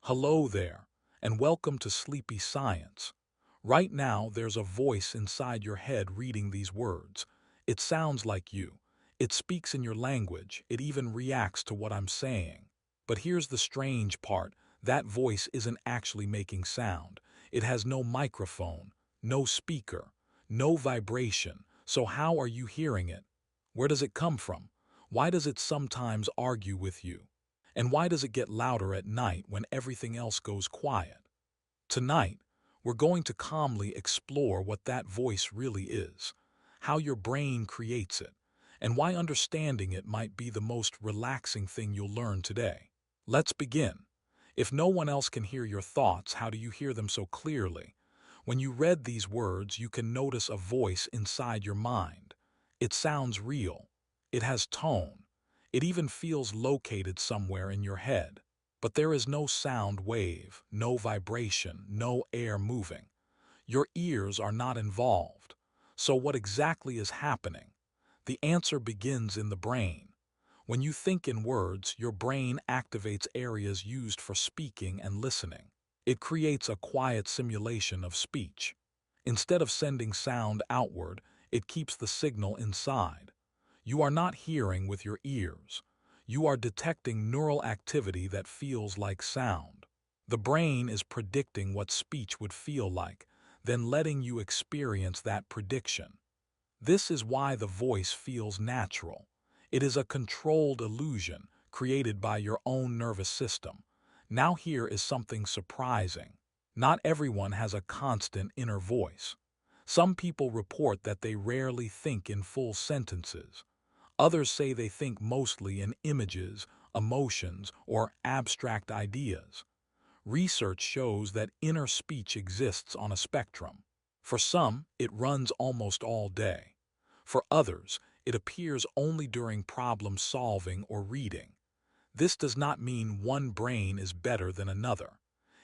Hello there, and welcome to Sleepy Science. Right now, there's a voice inside your head reading these words. It sounds like you. It speaks in your language. It even reacts to what I'm saying. But here's the strange part. That voice isn't actually making sound. It has no microphone, no speaker, no vibration. So how are you hearing it? Where does it come from? Why does it sometimes argue with you? And why does it get louder at night when everything else goes quiet? Tonight, we're going to calmly explore what that voice really is, how your brain creates it, and why understanding it might be the most relaxing thing you'll learn today. Let's begin. If no one else can hear your thoughts, how do you hear them so clearly? When you read these words, you can notice a voice inside your mind. It sounds real. It has tone. It even feels located somewhere in your head. But there is no sound wave, no vibration, no air moving. Your ears are not involved. So what exactly is happening? The answer begins in the brain. When you think in words, your brain activates areas used for speaking and listening. It creates a quiet simulation of speech. Instead of sending sound outward, it keeps the signal inside. You are not hearing with your ears. You are detecting neural activity that feels like sound. The brain is predicting what speech would feel like, then letting you experience that prediction. This is why the voice feels natural. It is a controlled illusion created by your own nervous system. Now here is something surprising. Not everyone has a constant inner voice. Some people report that they rarely think in full sentences. Others say they think mostly in images, emotions, or abstract ideas. Research shows that inner speech exists on a spectrum. For some, it runs almost all day. For others, it appears only during problem solving or reading. This does not mean one brain is better than another.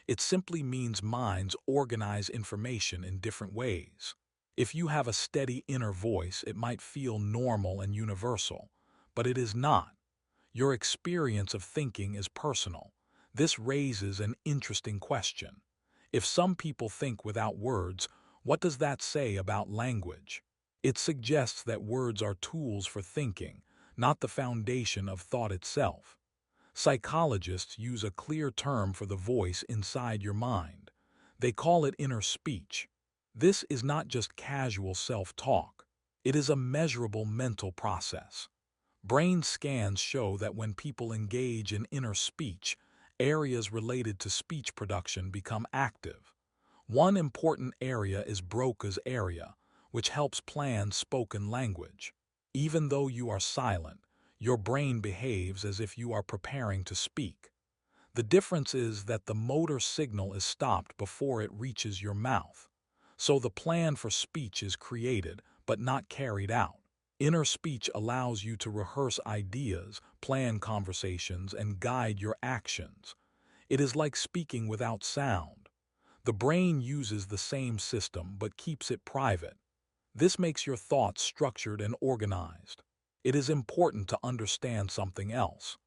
It simply means minds organize information in different ways. If you have a steady inner voice, it might feel normal and universal, but it is not. Your experience of thinking is personal. This raises an interesting question. If some people think without words, what does that say about language? It suggests that words are tools for thinking, not the foundation of thought itself. Psychologists use a clear term for the voice inside your mind. They call it inner speech. This is not just casual self-talk. It is a measurable mental process. Brain scans show that when people engage in inner speech, areas related to speech production become active. One important area is Broca's area, which helps plan spoken language. Even though you are silent, your brain behaves as if you are preparing to speak. The difference is that the motor signal is stopped before it reaches your mouth. So the plan for speech is created, but not carried out. Inner speech allows you to rehearse ideas, plan conversations, and guide your actions. It is like speaking without sound. The brain uses the same system but keeps it private. This makes your thoughts structured and organized. It is important to understand something else.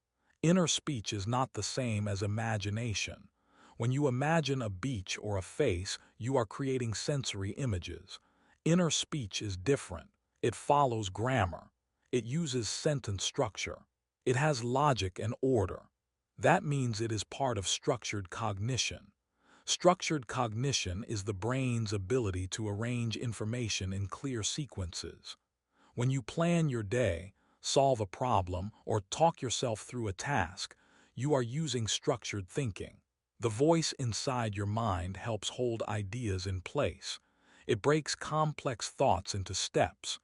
Inner speech is not the same as imagination. When you imagine a beach or a face, you are creating sensory images. Inner speech is different. It follows grammar. It uses sentence structure. It has logic and order. That means it is part of structured cognition. Structured cognition is the brain's ability to arrange information in clear sequences. When you plan your day, solve a problem, or talk yourself through a task, you are using structured thinking. The voice inside your mind helps hold ideas in place. It breaks complex thoughts into steps.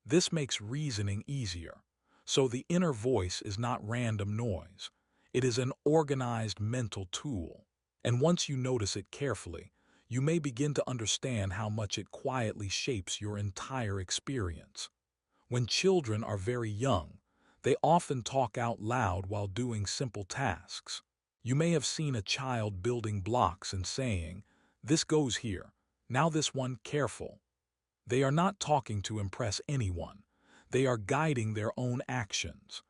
This makes reasoning easier. So the inner voice is not random noise. It is an organized mental tool. And once you notice it carefully, you may begin to understand how much it quietly shapes your entire experience. When children are very young, they often talk out loud while doing simple tasks. You may have seen a child building blocks and saying, "This goes here, now this one, careful." They are not talking to impress anyone. They are guiding their own actions.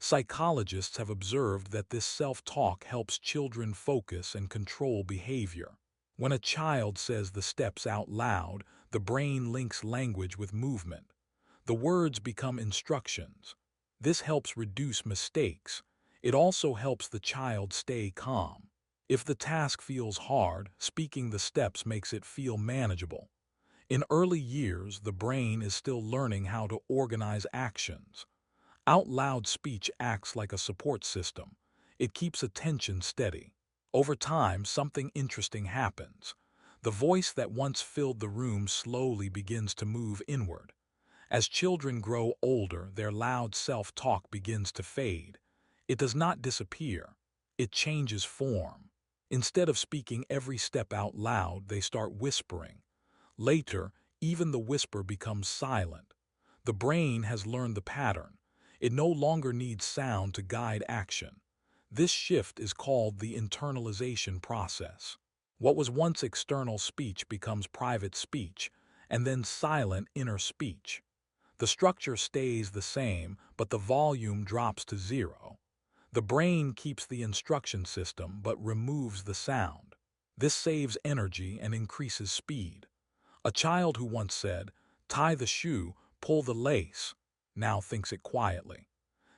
Psychologists have observed that this self-talk helps children focus and control behavior. When a child says the steps out loud, the brain links language with movement. The words become instructions. This helps reduce mistakes. It also helps the child stay calm. If the task feels hard, speaking the steps makes it feel manageable. In early years, the brain is still learning how to organize actions. Out loud speech acts like a support system. It keeps attention steady. Over time, something interesting happens. The voice that once filled the room slowly begins to move inward. As children grow older, their loud self-talk begins to fade. It does not disappear. It changes form. Instead of speaking every step out loud, they start whispering. Later, even the whisper becomes silent. The brain has learned the pattern. It no longer needs sound to guide action. This shift is called the internalization process. What was once external speech becomes private speech, and then silent inner speech. The structure stays the same, but the volume drops to zero. The brain keeps the instruction system but removes the sound. This saves energy and increases speed. A child who once said, "Tie the shoe, pull the lace," now thinks it quietly.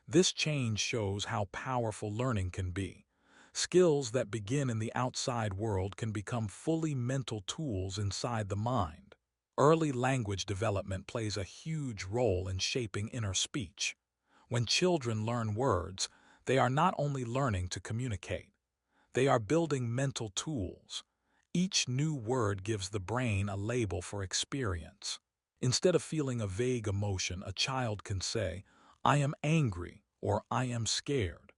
This change shows how powerful learning can be. Skills that begin in the outside world can become fully mental tools inside the mind. Early language development plays a huge role in shaping inner speech. When children learn words, they are not only learning to communicate, they are building mental tools. Each new word gives the brain a label for experience. Instead of feeling a vague emotion, a child can say, "I am angry," or "I am scared."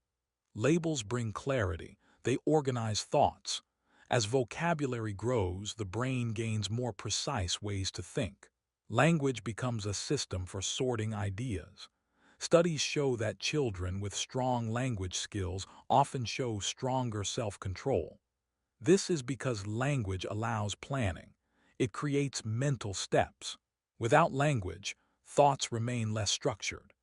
Labels bring clarity. They organize thoughts. As vocabulary grows, the brain gains more precise ways to think. Language becomes a system for sorting ideas. Studies show that children with strong language skills often show stronger self-control. This is because language allows planning. It creates mental steps. Without language, thoughts remain less structured.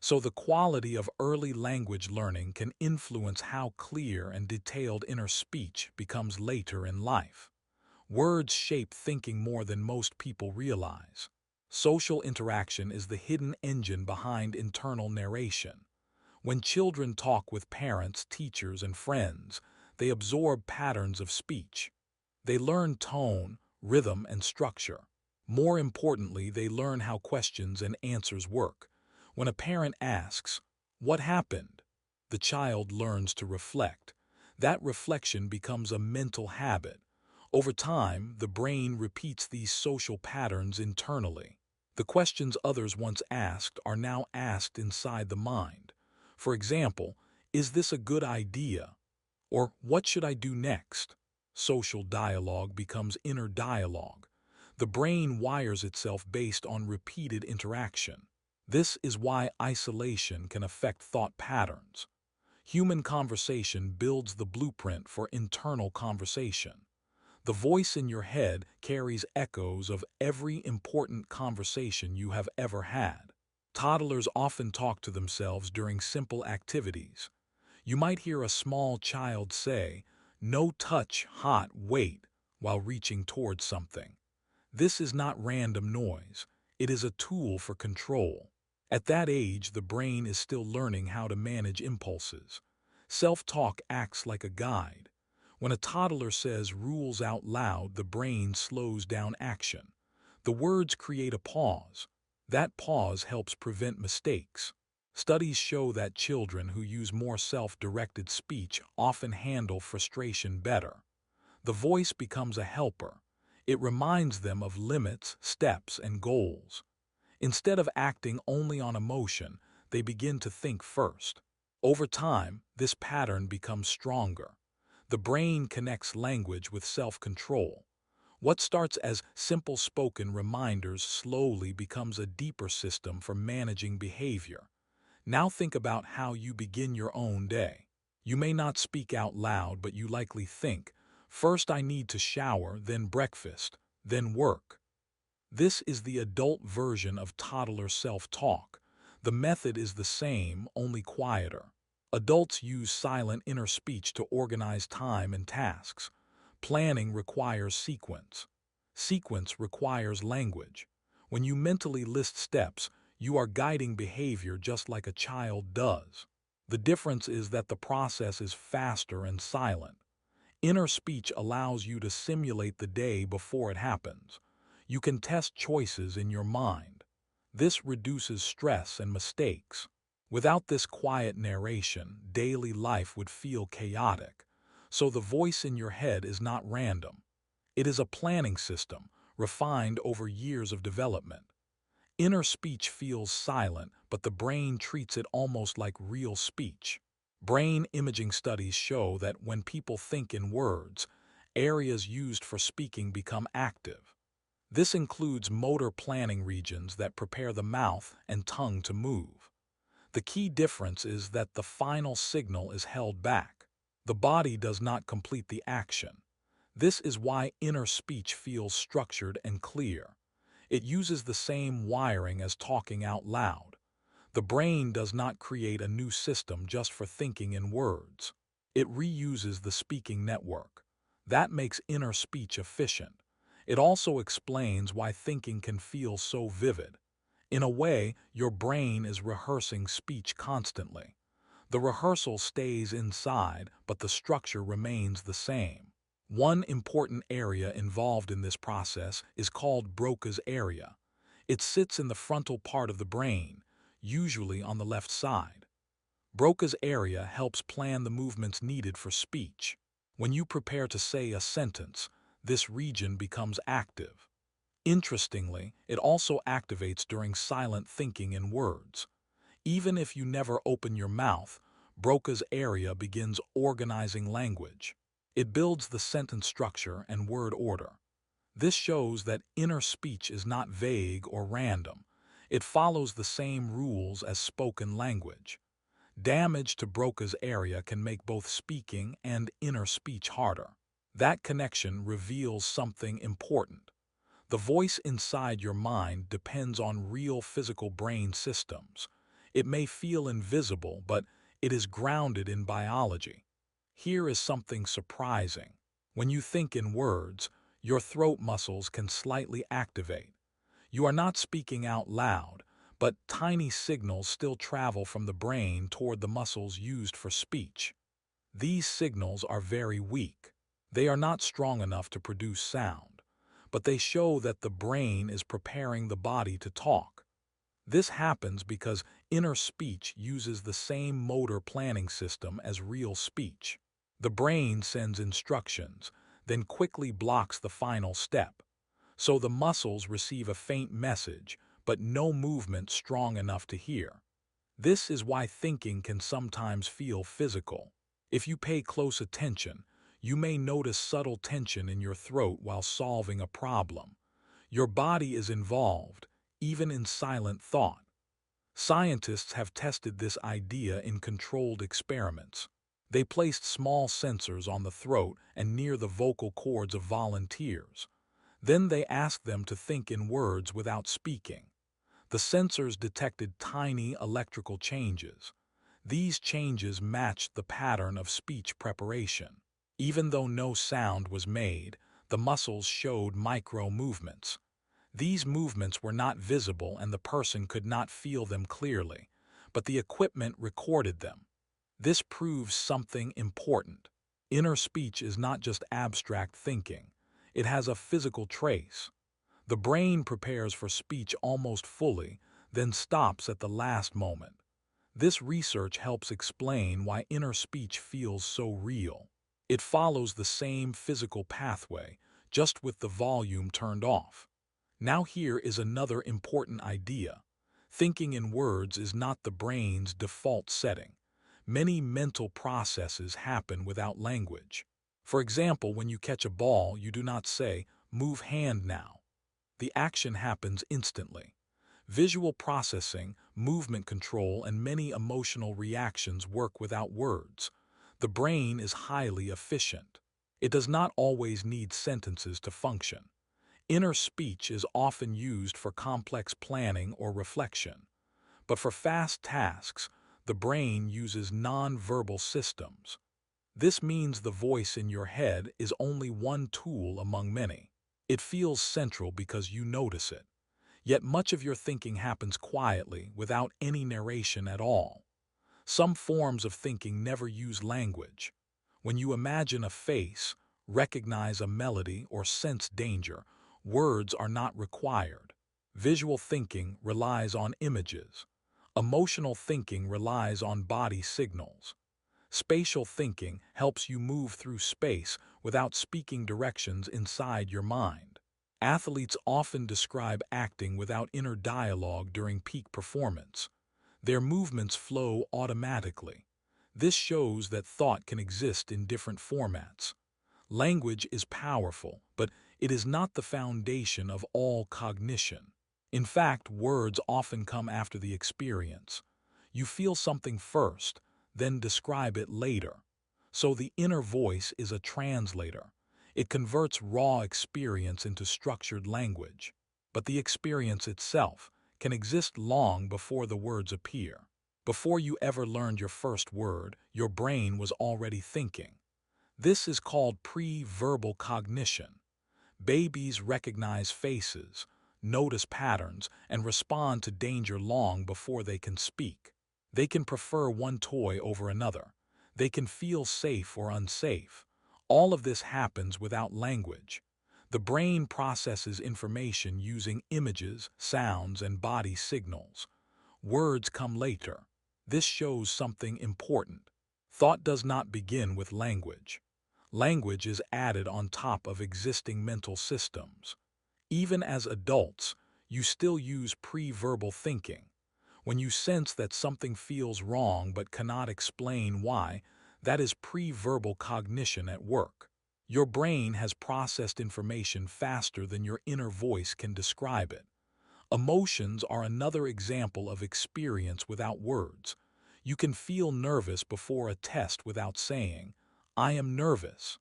So the quality of early language learning can influence how clear and detailed inner speech becomes later in life. Words shape thinking more than most people realize. Social interaction is the hidden engine behind internal narration. When children talk with parents, teachers, and friends, they absorb patterns of speech. They learn tone, rhythm, and structure. More importantly, they learn how questions and answers work. When a parent asks, "What happened?" the child learns to reflect. That reflection becomes a mental habit. Over time, the brain repeats these social patterns internally. The questions others once asked are now asked inside the mind. For example, "Is this a good idea?" Or "What should I do next?" Social dialogue becomes inner dialogue. The brain wires itself based on repeated interaction. This is why isolation can affect thought patterns. Human conversation builds the blueprint for internal conversation. The voice in your head carries echoes of every important conversation you have ever had. Toddlers often talk to themselves during simple activities. You might hear a small child say, "No touch, hot, wait," while reaching towards something. This is not random noise. It is a tool for control. At that age, the brain is still learning how to manage impulses. Self-talk acts like a guide. When a toddler says rules out loud, the brain slows down action. The words create a pause. That pause helps prevent mistakes. Studies show that children who use more self-directed speech often handle frustration better. The voice becomes a helper. It reminds them of limits, steps, and goals. Instead of acting only on emotion, they begin to think first. Over time, this pattern becomes stronger. The brain connects language with self-control. What starts as simple spoken reminders slowly becomes a deeper system for managing behavior. Now think about how you begin your own day. You may not speak out loud, but you likely think, "First I need to shower, then breakfast, then work." This is the adult version of toddler self-talk. The method is the same, only quieter. Adults use silent inner speech to organize time and tasks. Planning requires sequence. Sequence requires language. When you mentally list steps, you are guiding behavior just like a child does. The difference is that the process is faster and silent. Inner speech allows you to simulate the day before it happens. You can test choices in your mind. This reduces stress and mistakes. Without this quiet narration, daily life would feel chaotic. So the voice in your head is not random. It is a planning system, refined over years of development. Inner speech feels silent, but the brain treats it almost like real speech. Brain imaging studies show that when people think in words, areas used for speaking become active. This includes motor planning regions that prepare the mouth and tongue to move. The key difference is that the final signal is held back. The body does not complete the action. This is why inner speech feels structured and clear. It uses the same wiring as talking out loud. The brain does not create a new system just for thinking in words. It reuses the speaking network. That makes inner speech efficient. It also explains why thinking can feel so vivid. In a way, your brain is rehearsing speech constantly. The rehearsal stays inside, but the structure remains the same. One important area involved in this process is called Broca's area. It sits in the frontal part of the brain, usually on the left side. Broca's area helps plan the movements needed for speech. When you prepare to say a sentence, this region becomes active. Interestingly, it also activates during silent thinking in words. Even if you never open your mouth, Broca's area begins organizing language. It builds the sentence structure and word order. This shows that inner speech is not vague or random. It follows the same rules as spoken language. Damage to Broca's area can make both speaking and inner speech harder. That connection reveals something important. The voice inside your mind depends on real physical brain systems. It may feel invisible, but it is grounded in biology. Here is something surprising. When you think in words, your throat muscles can slightly activate. You are not speaking out loud, but tiny signals still travel from the brain toward the muscles used for speech. These signals are very weak. They are not strong enough to produce sound, but they show that the brain is preparing the body to talk. This happens because inner speech uses the same motor planning system as real speech. The brain sends instructions, then quickly blocks the final step. So the muscles receive a faint message, but no movement strong enough to hear. This is why thinking can sometimes feel physical. If you pay close attention, you may notice subtle tension in your throat while solving a problem. Your body is involved, even in silent thought. Scientists have tested this idea in controlled experiments. They placed small sensors on the throat and near the vocal cords of volunteers. Then they asked them to think in words without speaking. The sensors detected tiny electrical changes. These changes matched the pattern of speech preparation. Even though no sound was made, the muscles showed micro movements. These movements were not visible and the person could not feel them clearly, but the equipment recorded them. This proves something important. Inner speech is not just abstract thinking. It has a physical trace. The brain prepares for speech almost fully, then stops at the last moment. This research helps explain why inner speech feels so real. It follows the same physical pathway, just with the volume turned off. Now here is another important idea. Thinking in words is not the brain's default setting. Many mental processes happen without language. For example, when you catch a ball, you do not say, "Move hand now." The action happens instantly. Visual processing, movement control, and many emotional reactions work without words. The brain is highly efficient. It does not always need sentences to function. Inner speech is often used for complex planning or reflection. But for fast tasks, the brain uses non-verbal systems. This means the voice in your head is only one tool among many. It feels central because you notice it. Yet much of your thinking happens quietly, without any narration at all. Some forms of thinking never use language. When you imagine a face, recognize a melody, or sense danger, words are not required. Visual thinking relies on images. Emotional thinking relies on body signals. Spatial thinking helps you move through space without speaking directions inside your mind. Athletes often describe acting without inner dialogue during peak performance. Their movements flow automatically. This shows that thought can exist in different formats. Language is powerful, but it is not the foundation of all cognition. In fact, words often come after the experience. You feel something first, then describe it later. So the inner voice is a translator. It converts raw experience into structured language. But the experience itself can exist long before the words appear. Before you ever learned your first word, your brain was already thinking. This is called pre-verbal cognition. Babies recognize faces, notice patterns, and respond to danger long before they can speak. They can prefer one toy over another. They can feel safe or unsafe. All of this happens without language. The brain processes information using images, sounds, and body signals. Words come later. This shows something important. Thought does not begin with language. Language is added on top of existing mental systems. Even as adults, you still use pre-verbal thinking. When you sense that something feels wrong but cannot explain why, that is pre-verbal cognition at work. Your brain has processed information faster than your inner voice can describe it. Emotions are another example of experience without words. You can feel nervous before a test without saying, "I am nervous."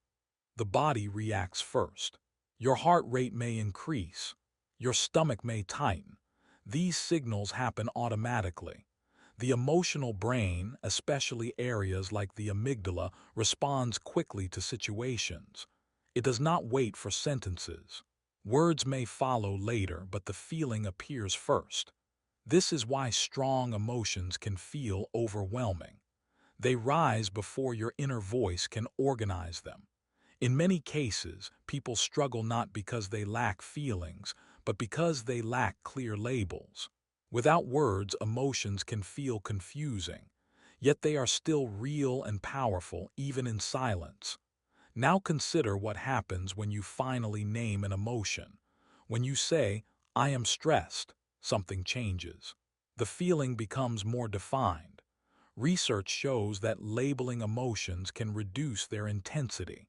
The body reacts first. Your heart rate may increase. Your stomach may tighten. These signals happen automatically. The emotional brain, especially areas like the amygdala, responds quickly to situations. It does not wait for sentences. Words may follow later, but the feeling appears first. This is why strong emotions can feel overwhelming. They rise before your inner voice can organize them. In many cases, people struggle not because they lack feelings, but because they lack clear labels. Without words, emotions can feel confusing, yet they are still real and powerful even in silence. Now consider what happens when you finally name an emotion. When you say, "I am stressed," something changes. The feeling becomes more defined. Research shows that labeling emotions can reduce their intensity.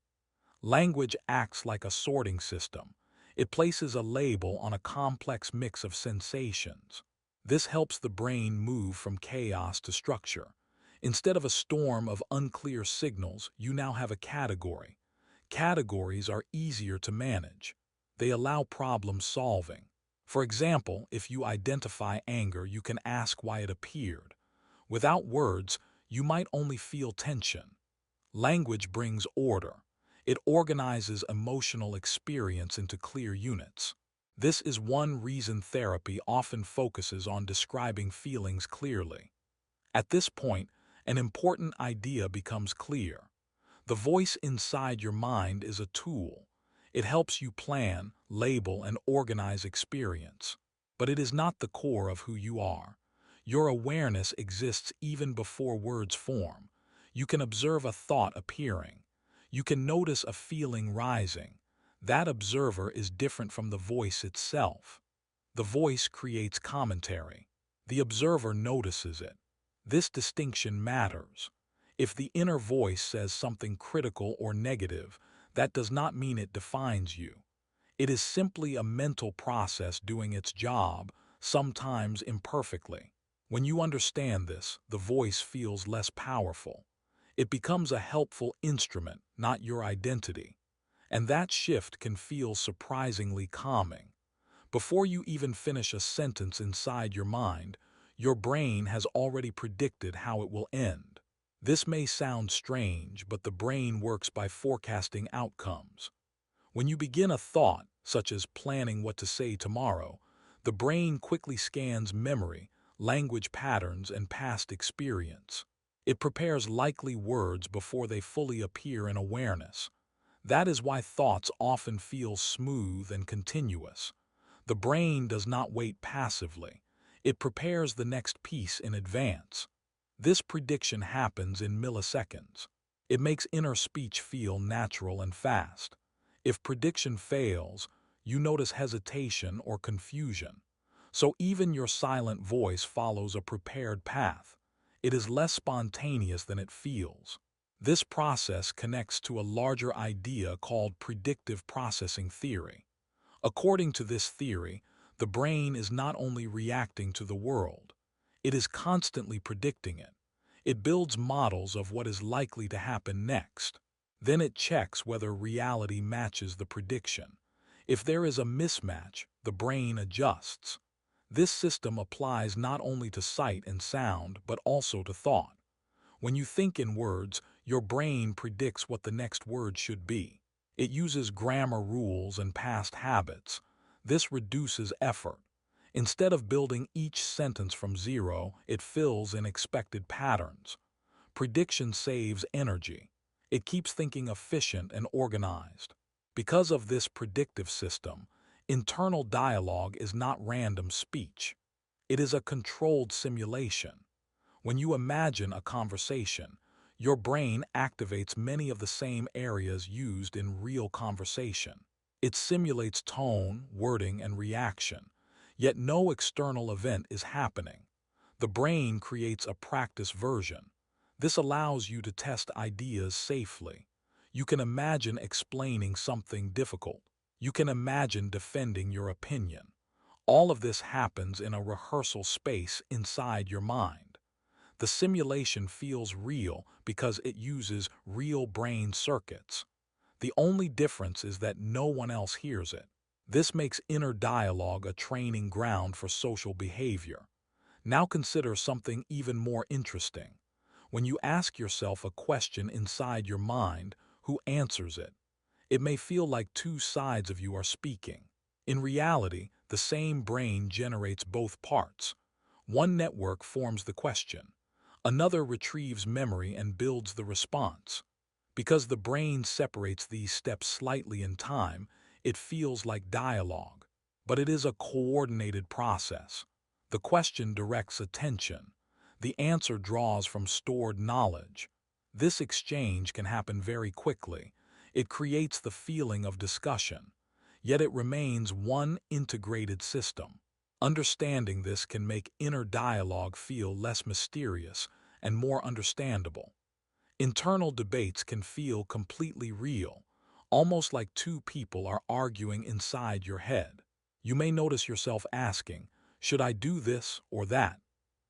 Language acts like a sorting system. It places a label on a complex mix of sensations. This helps the brain move from chaos to structure. Instead of a storm of unclear signals, you now have a category. Categories are easier to manage. They allow problem solving. For example, if you identify anger, you can ask why it appeared. Without words, you might only feel tension. Language brings order. It organizes emotional experience into clear units. This is one reason therapy often focuses on describing feelings clearly. At this point, an important idea becomes clear. The voice inside your mind is a tool. It helps you plan, label, and organize experience. But it is not the core of who you are. Your awareness exists even before words form. You can observe a thought appearing. You can notice a feeling rising. That observer is different from the voice itself. The voice creates commentary. The observer notices it. This distinction matters. If the inner voice says something critical or negative, that does not mean it defines you. It is simply a mental process doing its job, sometimes imperfectly. When you understand this, the voice feels less powerful. It becomes a helpful instrument, not your identity. And that shift can feel surprisingly calming. Before you even finish a sentence inside your mind, Your brain has already predicted how it will end. This may sound strange, but the brain works by forecasting outcomes. When you begin a thought, such as planning what to say tomorrow, the brain quickly scans memory, language patterns, and past experience. It prepares likely words before they fully appear in awareness. That is why thoughts often feel smooth and continuous. The brain does not wait passively. It prepares the next piece in advance. This prediction happens in milliseconds. It makes inner speech feel natural and fast. If prediction fails, you notice hesitation or confusion. So even your silent voice follows a prepared path. It is less spontaneous than it feels. This process connects to a larger idea called predictive processing theory. According to this theory, the brain is not only reacting to the world, it is constantly predicting it. It builds models of what is likely to happen next. Then it checks whether reality matches the prediction. If there is a mismatch, the brain adjusts. This system applies not only to sight and sound, but also to thought. When you think in words, your brain predicts what the next word should be. It uses grammar rules and past habits. This reduces effort. Instead of building each sentence from zero, it fills in expected patterns. Prediction saves energy. It keeps thinking efficient and organized. Because of this predictive system, internal dialogue is not random speech. It is a controlled simulation. When you imagine a conversation, your brain activates many of the same areas used in real conversation. It simulates tone, wording, and reaction, yet no external event is happening. The brain creates a practice version. This allows you to test ideas safely. You can imagine explaining something difficult. You can imagine defending your opinion. All of this happens in a rehearsal space inside your mind. The simulation feels real because it uses real brain circuits. The only difference is that no one else hears it. This makes inner dialogue a training ground for social behavior. Now consider something even more interesting. When you ask yourself a question inside your mind, who answers it? It may feel like two sides of you are speaking. In reality, the same brain generates both parts. One network forms the question. Another retrieves memory and builds the response. Because the brain separates these steps slightly in time, it feels like dialogue. But it is a coordinated process. The question directs attention. The answer draws from stored knowledge. This exchange can happen very quickly. It creates the feeling of discussion. Yet it remains one integrated system. Understanding this can make inner dialogue feel less mysterious and more understandable. Internal debates can feel completely real, almost like two people are arguing inside your head. You may notice yourself asking, "Should I do this or that?"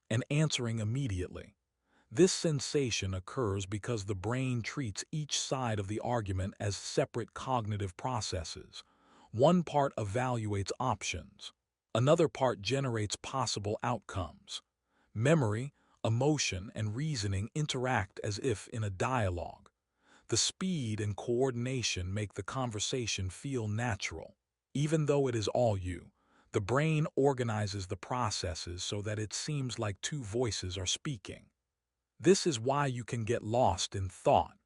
and answering immediately. This sensation occurs because the brain treats each side of the argument as separate cognitive processes. One part evaluates options. Another part generates possible outcomes. Memory, emotion, and reasoning interact as if in a dialogue. The speed and coordination make the conversation feel natural. Even though it is all you, the brain organizes the processes so that it seems like two voices are speaking. This is why you can get lost in thought,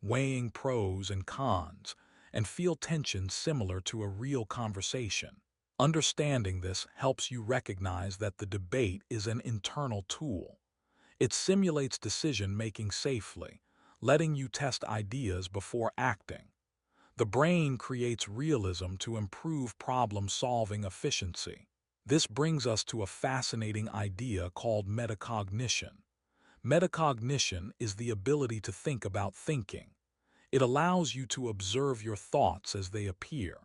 weighing pros and cons, and feel tension similar to a real conversation. Understanding this helps you recognize that the debate is an internal tool. It simulates decision-making safely, letting you test ideas before acting. The brain creates realism to improve problem-solving efficiency. This brings us to a fascinating idea called metacognition. Metacognition is the ability to think about thinking. It allows you to observe your thoughts as they appear.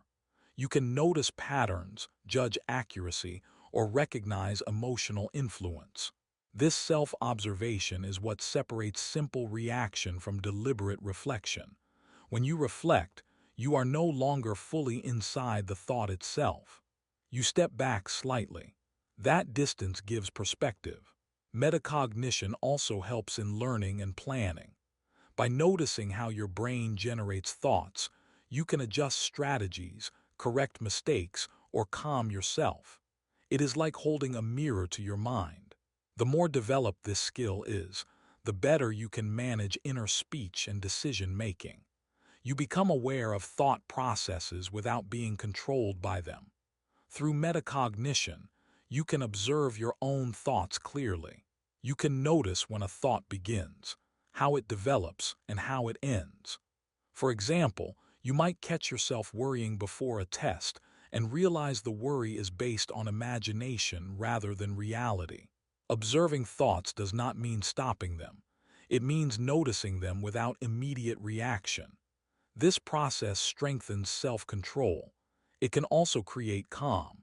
You can notice patterns, judge accuracy, or recognize emotional influence. This self-observation is what separates simple reaction from deliberate reflection. When you reflect, you are no longer fully inside the thought itself. You step back slightly. That distance gives perspective. Metacognition also helps in learning and planning. By noticing how your brain generates thoughts, you can adjust strategies, correct mistakes, or calm yourself. It is like holding a mirror to your mind. The more developed this skill is, the better you can manage inner speech and decision-making. You become aware of thought processes without being controlled by them. Through metacognition, you can observe your own thoughts clearly. You can notice when a thought begins, how it develops, and how it ends. For example, you might catch yourself worrying before a test and realize the worry is based on imagination rather than reality. Observing thoughts does not mean stopping them. It means noticing them without immediate reaction. This process strengthens self-control. It can also create calm.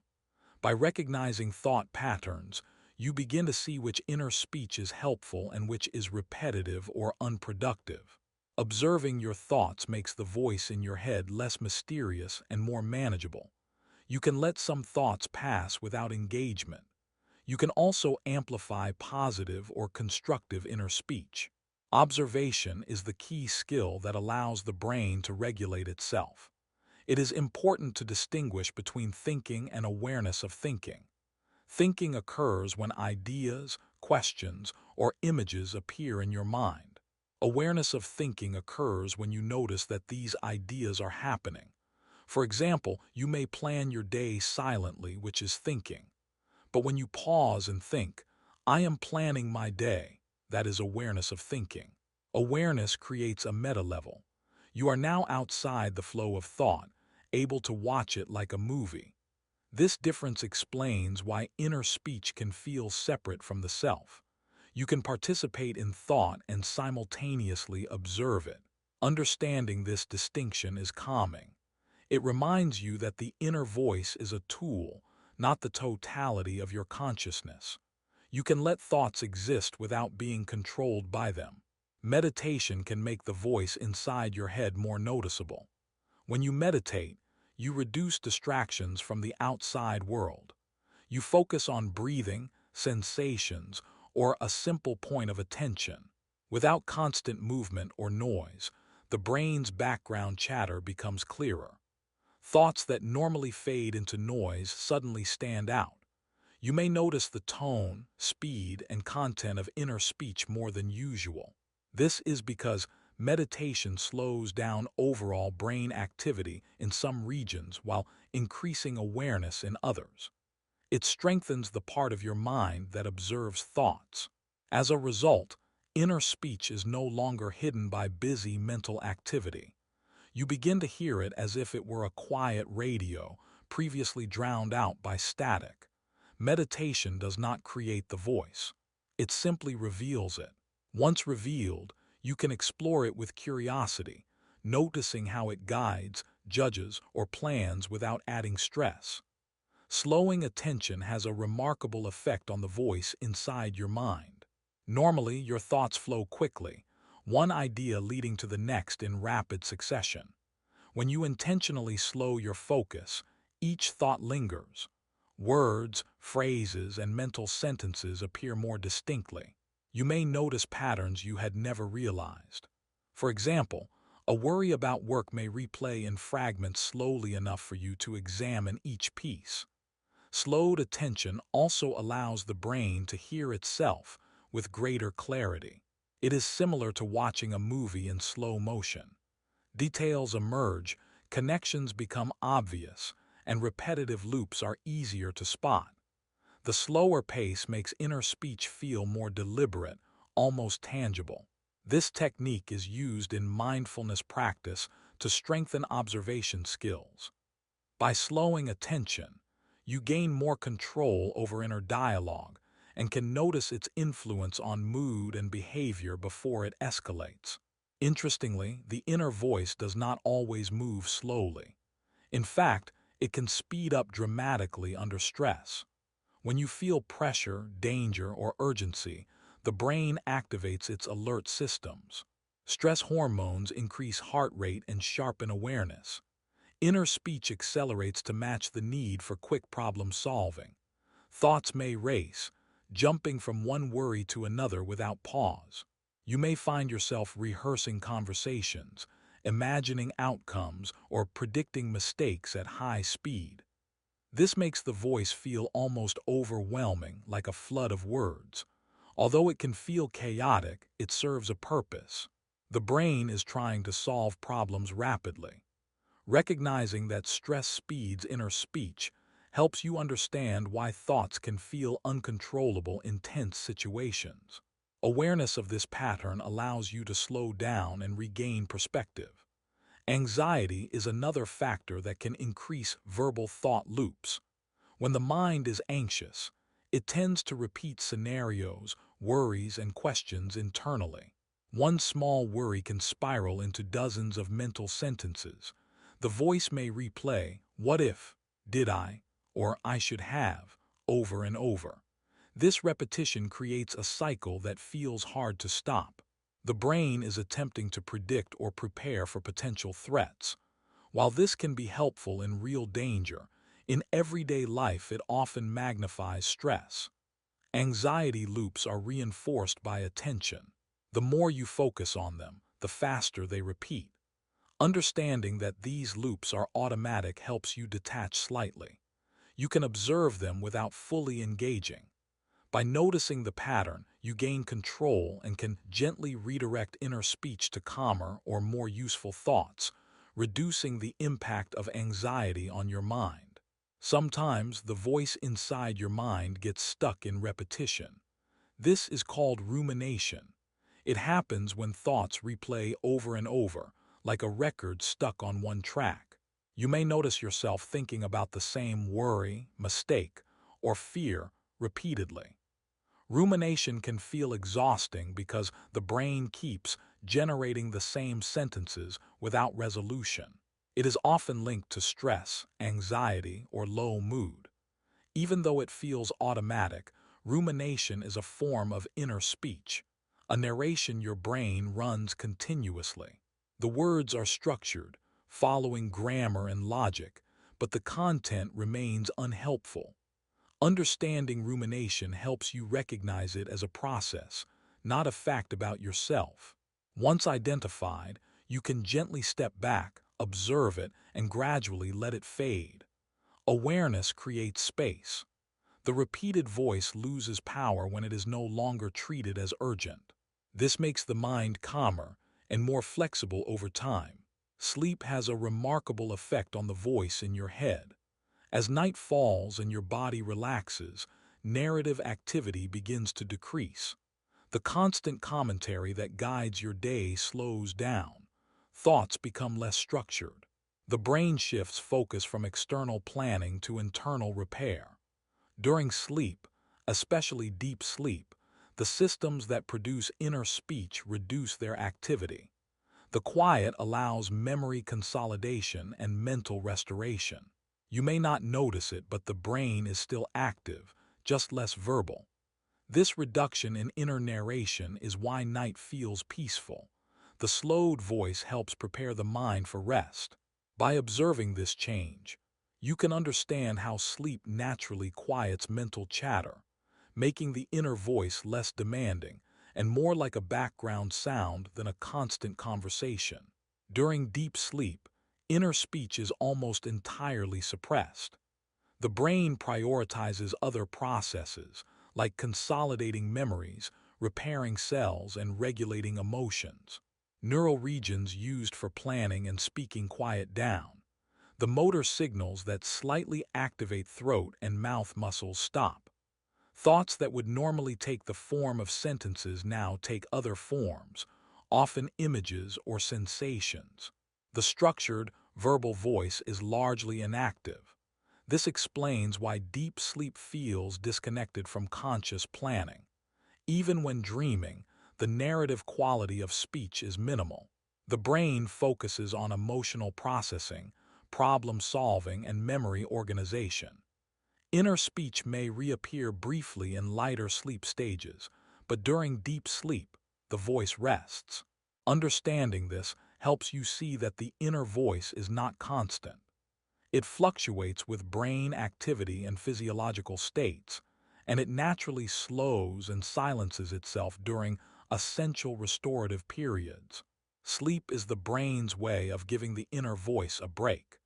By recognizing thought patterns, you begin to see which inner speech is helpful and which is repetitive or unproductive. Observing your thoughts makes the voice in your head less mysterious and more manageable. You can let some thoughts pass without engagement. You can also amplify positive or constructive inner speech. Observation is the key skill that allows the brain to regulate itself. It is important to distinguish between thinking and awareness of thinking. Thinking occurs when ideas, questions, or images appear in your mind. Awareness of thinking occurs when you notice that these ideas are happening. For example, you may plan your day silently, which is thinking. But when you pause and think, "I am planning my day," that is awareness of thinking. Awareness creates a meta level. You are now outside the flow of thought, able to watch it like a movie. This difference explains why inner speech can feel separate from the self. You can participate in thought and simultaneously observe it. Understanding this distinction is calming. It reminds you that the inner voice is a tool, not the totality of your consciousness. You can let thoughts exist without being controlled by them. Meditation can make the voice inside your head more noticeable. When you meditate, you reduce distractions from the outside world. You focus on breathing, sensations, or a simple point of attention. Without constant movement or noise, the brain's background chatter becomes clearer. Thoughts that normally fade into noise suddenly stand out. You may notice the tone, speed, and content of inner speech more than usual. This is because meditation slows down overall brain activity in some regions while increasing awareness in others. It strengthens the part of your mind that observes thoughts. As a result, inner speech is no longer hidden by busy mental activity. You begin to hear it as if it were a quiet radio, previously drowned out by static. Meditation does not create the voice. It simply reveals it. Once revealed, you can explore it with curiosity, noticing how it guides, judges, or plans without adding stress. Slowing attention has a remarkable effect on the voice inside your mind. Normally, your thoughts flow quickly, one idea leading to the next in rapid succession. When you intentionally slow your focus, each thought lingers. Words, phrases, and mental sentences appear more distinctly. You may notice patterns you had never realized. For example, a worry about work may replay in fragments slowly enough for you to examine each piece. Slowed attention also allows the brain to hear itself with greater clarity. It is similar to watching a movie in slow motion. Details emerge, connections become obvious, and repetitive loops are easier to spot. The slower pace makes inner speech feel more deliberate, almost tangible. This technique is used in mindfulness practice to strengthen observation skills. By slowing attention, you gain more control over inner dialogue and can notice its influence on mood and behavior before it escalates. Interestingly, the inner voice does not always move slowly. In fact, it can speed up dramatically under stress. When you feel pressure, danger, or urgency, the brain activates its alert systems. Stress hormones increase heart rate and sharpen awareness. Inner speech accelerates to match the need for quick problem solving. Thoughts may race, jumping from one worry to another without pause. You may find yourself rehearsing conversations, imagining outcomes, or predicting mistakes at high speed. This makes the voice feel almost overwhelming, like a flood of words. Although it can feel chaotic, it serves a purpose. The brain is trying to solve problems rapidly. Recognizing that stress speeds inner speech helps you understand why thoughts can feel uncontrollable in tense situations. Awareness of this pattern allows you to slow down and regain perspective. Anxiety is another factor that can increase verbal thought loops. When the mind is anxious, it tends to repeat scenarios, worries, and questions internally. One small worry can spiral into dozens of mental sentences. The voice may replay, "What if?" "Did I?" or "I should have," over and over. This repetition creates a cycle that feels hard to stop. The brain is attempting to predict or prepare for potential threats. While this can be helpful in real danger, in everyday life it often magnifies stress. Anxiety loops are reinforced by attention. The more you focus on them, the faster they repeat. Understanding that these loops are automatic helps you detach slightly. You can observe them without fully engaging. By noticing the pattern, you gain control and can gently redirect inner speech to calmer or more useful thoughts, reducing the impact of anxiety on your mind. Sometimes the voice inside your mind gets stuck in repetition. This is called rumination. It happens when thoughts replay over and over, like a record stuck on one track. You may notice yourself thinking about the same worry, mistake, or fear repeatedly. Rumination can feel exhausting because the brain keeps generating the same sentences without resolution. It is often linked to stress, anxiety, or low mood. Even though it feels automatic, rumination is a form of inner speech, a narration your brain runs continuously. The words are structured, following grammar and logic, but the content remains unhelpful. Understanding rumination helps you recognize it as a process, not a fact about yourself. Once identified, you can gently step back, observe it, and gradually let it fade. Awareness creates space. The repeated voice loses power when it is no longer treated as urgent. This makes the mind calmer and more flexible over time. Sleep has a remarkable effect on the voice in your head. As night falls and your body relaxes, narrative activity begins to decrease. The constant commentary that guides your day slows down. Thoughts become less structured. The brain shifts focus from external planning to internal repair. During sleep, especially deep sleep, the systems that produce inner speech reduce their activity. The quiet allows memory consolidation and mental restoration. You may not notice it, but the brain is still active, just less verbal. This reduction in inner narration is why night feels peaceful. The slowed voice helps prepare the mind for rest. By observing this change, you can understand how sleep naturally quiets mental chatter, making the inner voice less demanding and more like a background sound than a constant conversation. During deep sleep, inner speech is almost entirely suppressed. The brain prioritizes other processes, like consolidating memories, repairing cells, and regulating emotions. Neural regions used for planning and speaking quiet down. The motor signals that slightly activate throat and mouth muscles stop. Thoughts that would normally take the form of sentences now take other forms, often images or sensations. The structured, verbal voice is largely inactive. This explains why deep sleep feels disconnected from conscious planning. Even when dreaming, the narrative quality of speech is minimal. The brain focuses on emotional processing, problem solving, and memory organization. Inner speech may reappear briefly in lighter sleep stages, but during deep sleep, the voice rests. Understanding this helps you see that the inner voice is not constant. It fluctuates with brain activity and physiological states, and it naturally slows and silences itself during essential restorative periods. Sleep is the brain's way of giving the inner voice a break.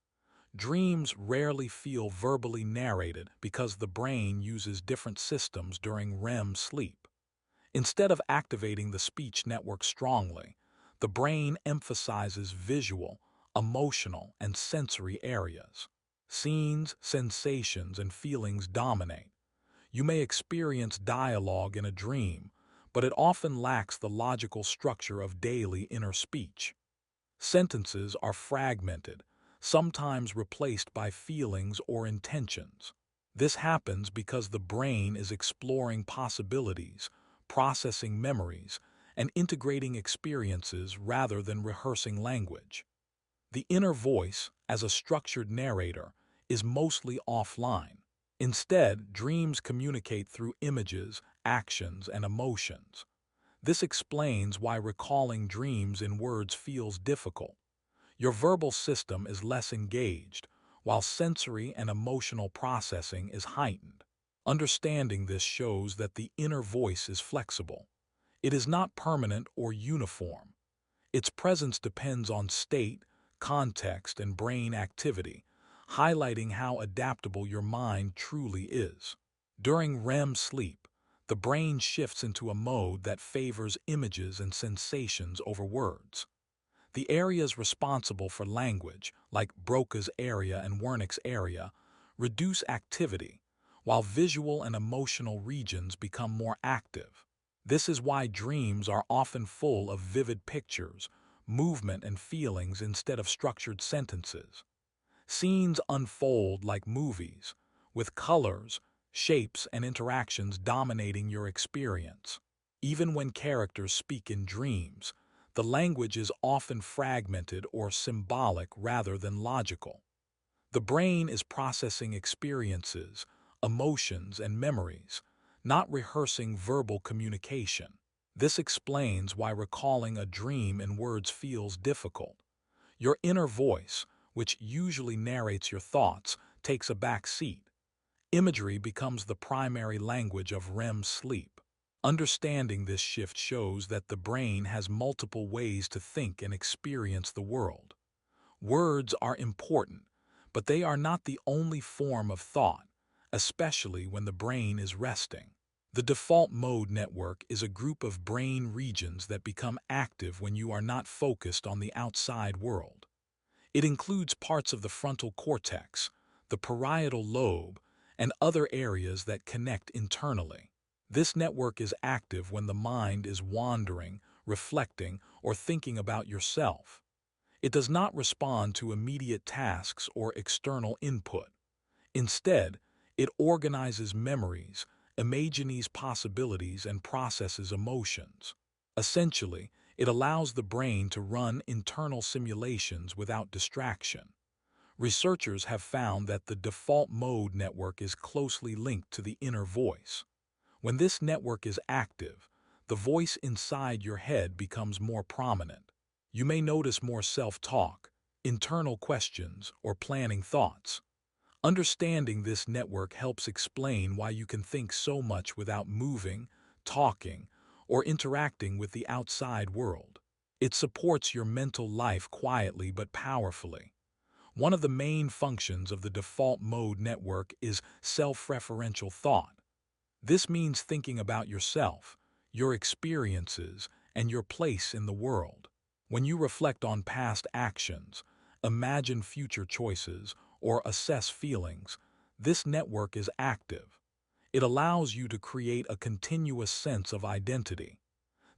Dreams rarely feel verbally narrated because the brain uses different systems during REM sleep. Instead of activating the speech network strongly, the brain emphasizes visual, emotional, and sensory areas. Scenes, sensations, and feelings dominate. You may experience dialogue in a dream, but it often lacks the logical structure of daily inner speech. Sentences are fragmented, sometimes replaced by feelings or intentions. This happens because the brain is exploring possibilities, processing memories, and integrating experiences rather than rehearsing language. The inner voice, as a structured narrator, is mostly offline. Instead, dreams communicate through images, actions, and emotions. This explains why recalling dreams in words feels difficult. Your verbal system is less engaged, while sensory and emotional processing is heightened. Understanding this shows that the inner voice is flexible. It is not permanent or uniform. Its presence depends on state, context, and brain activity, highlighting how adaptable your mind truly is. During REM sleep, the brain shifts into a mode that favors images and sensations over words. The areas responsible for language, like Broca's area and Wernicke's area, reduce activity, while visual and emotional regions become more active. This is why dreams are often full of vivid pictures, movement, and feelings instead of structured sentences. Scenes unfold like movies, with colors, shapes, and interactions dominating your experience. Even when characters speak in dreams, the language is often fragmented or symbolic rather than logical. The brain is processing experiences, emotions, and memories, not rehearsing verbal communication. This explains why recalling a dream in words feels difficult. Your inner voice, which usually narrates your thoughts, takes a back seat. Imagery becomes the primary language of REM sleep. Understanding this shift shows that the brain has multiple ways to think and experience the world. Words are important, but they are not the only form of thought, especially when the brain is resting. The default mode network is a group of brain regions that become active when you are not focused on the outside world. It includes parts of the frontal cortex, the parietal lobe, and other areas that connect internally. This network is active when the mind is wandering, reflecting, or thinking about yourself. It does not respond to immediate tasks or external input. Instead, it organizes memories, imagines possibilities, and processes emotions. Essentially, it allows the brain to run internal simulations without distraction. Researchers have found that the default mode network is closely linked to the inner voice. When this network is active, the voice inside your head becomes more prominent. You may notice more self-talk, internal questions, or planning thoughts. Understanding this network helps explain why you can think so much without moving, talking, or interacting with the outside world. It supports your mental life quietly but powerfully. One of the main functions of the default mode network is self-referential thought. This means thinking about yourself, your experiences, and your place in the world. When you reflect on past actions, imagine future choices, or assess feelings, this network is active. It allows you to create a continuous sense of identity.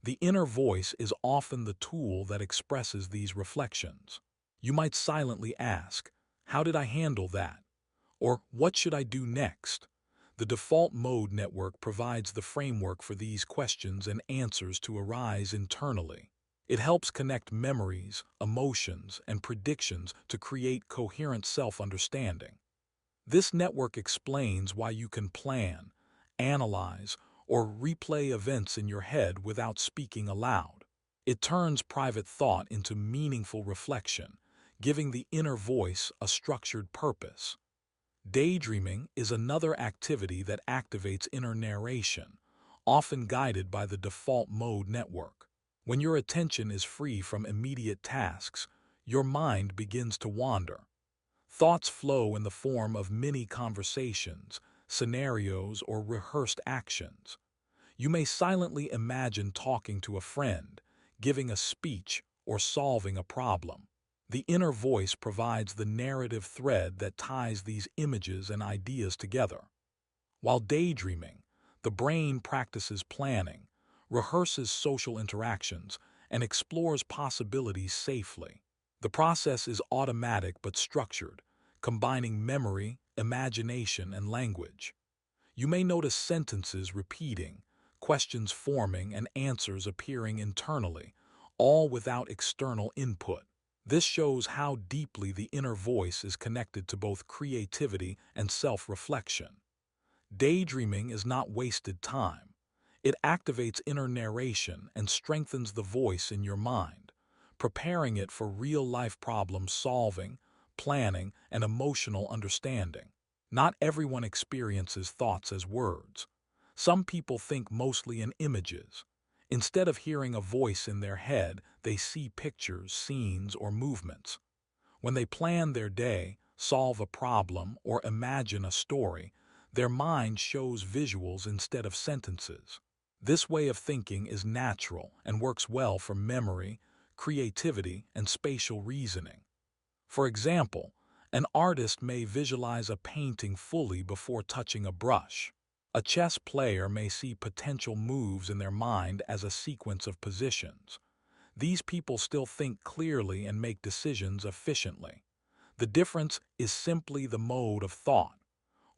The inner voice is often the tool that expresses these reflections. You might silently ask, "How did I handle that?" Or, "What should I do next?" The default mode network provides the framework for these questions and answers to arise internally. It helps connect memories, emotions, and predictions to create coherent self-understanding. This network explains why you can plan, analyze, or replay events in your head without speaking aloud. It turns private thought into meaningful reflection, giving the inner voice a structured purpose. Daydreaming is another activity that activates inner narration, often guided by the default mode network. When your attention is free from immediate tasks, your mind begins to wander. Thoughts flow in the form of mini conversations, scenarios, or rehearsed actions. You may silently imagine talking to a friend, giving a speech, or solving a problem. The inner voice provides the narrative thread that ties these images and ideas together. While daydreaming, the brain practices planning, rehearses social interactions, and explores possibilities safely. The process is automatic but structured, combining memory, imagination, and language. You may notice sentences repeating, questions forming, and answers appearing internally, all without external input. This shows how deeply the inner voice is connected to both creativity and self-reflection. Daydreaming is not wasted time. It activates inner narration and strengthens the voice in your mind, preparing it for real-life problem solving, planning, and emotional understanding. Not everyone experiences thoughts as words. Some people think mostly in images. Instead of hearing a voice in their head, they see pictures, scenes, or movements. When they plan their day, solve a problem, or imagine a story, their mind shows visuals instead of sentences. This way of thinking is natural and works well for memory, creativity, and spatial reasoning. For example, an artist may visualize a painting fully before touching a brush. A chess player may see potential moves in their mind as a sequence of positions. These people still think clearly and make decisions efficiently. The difference is simply the mode of thought.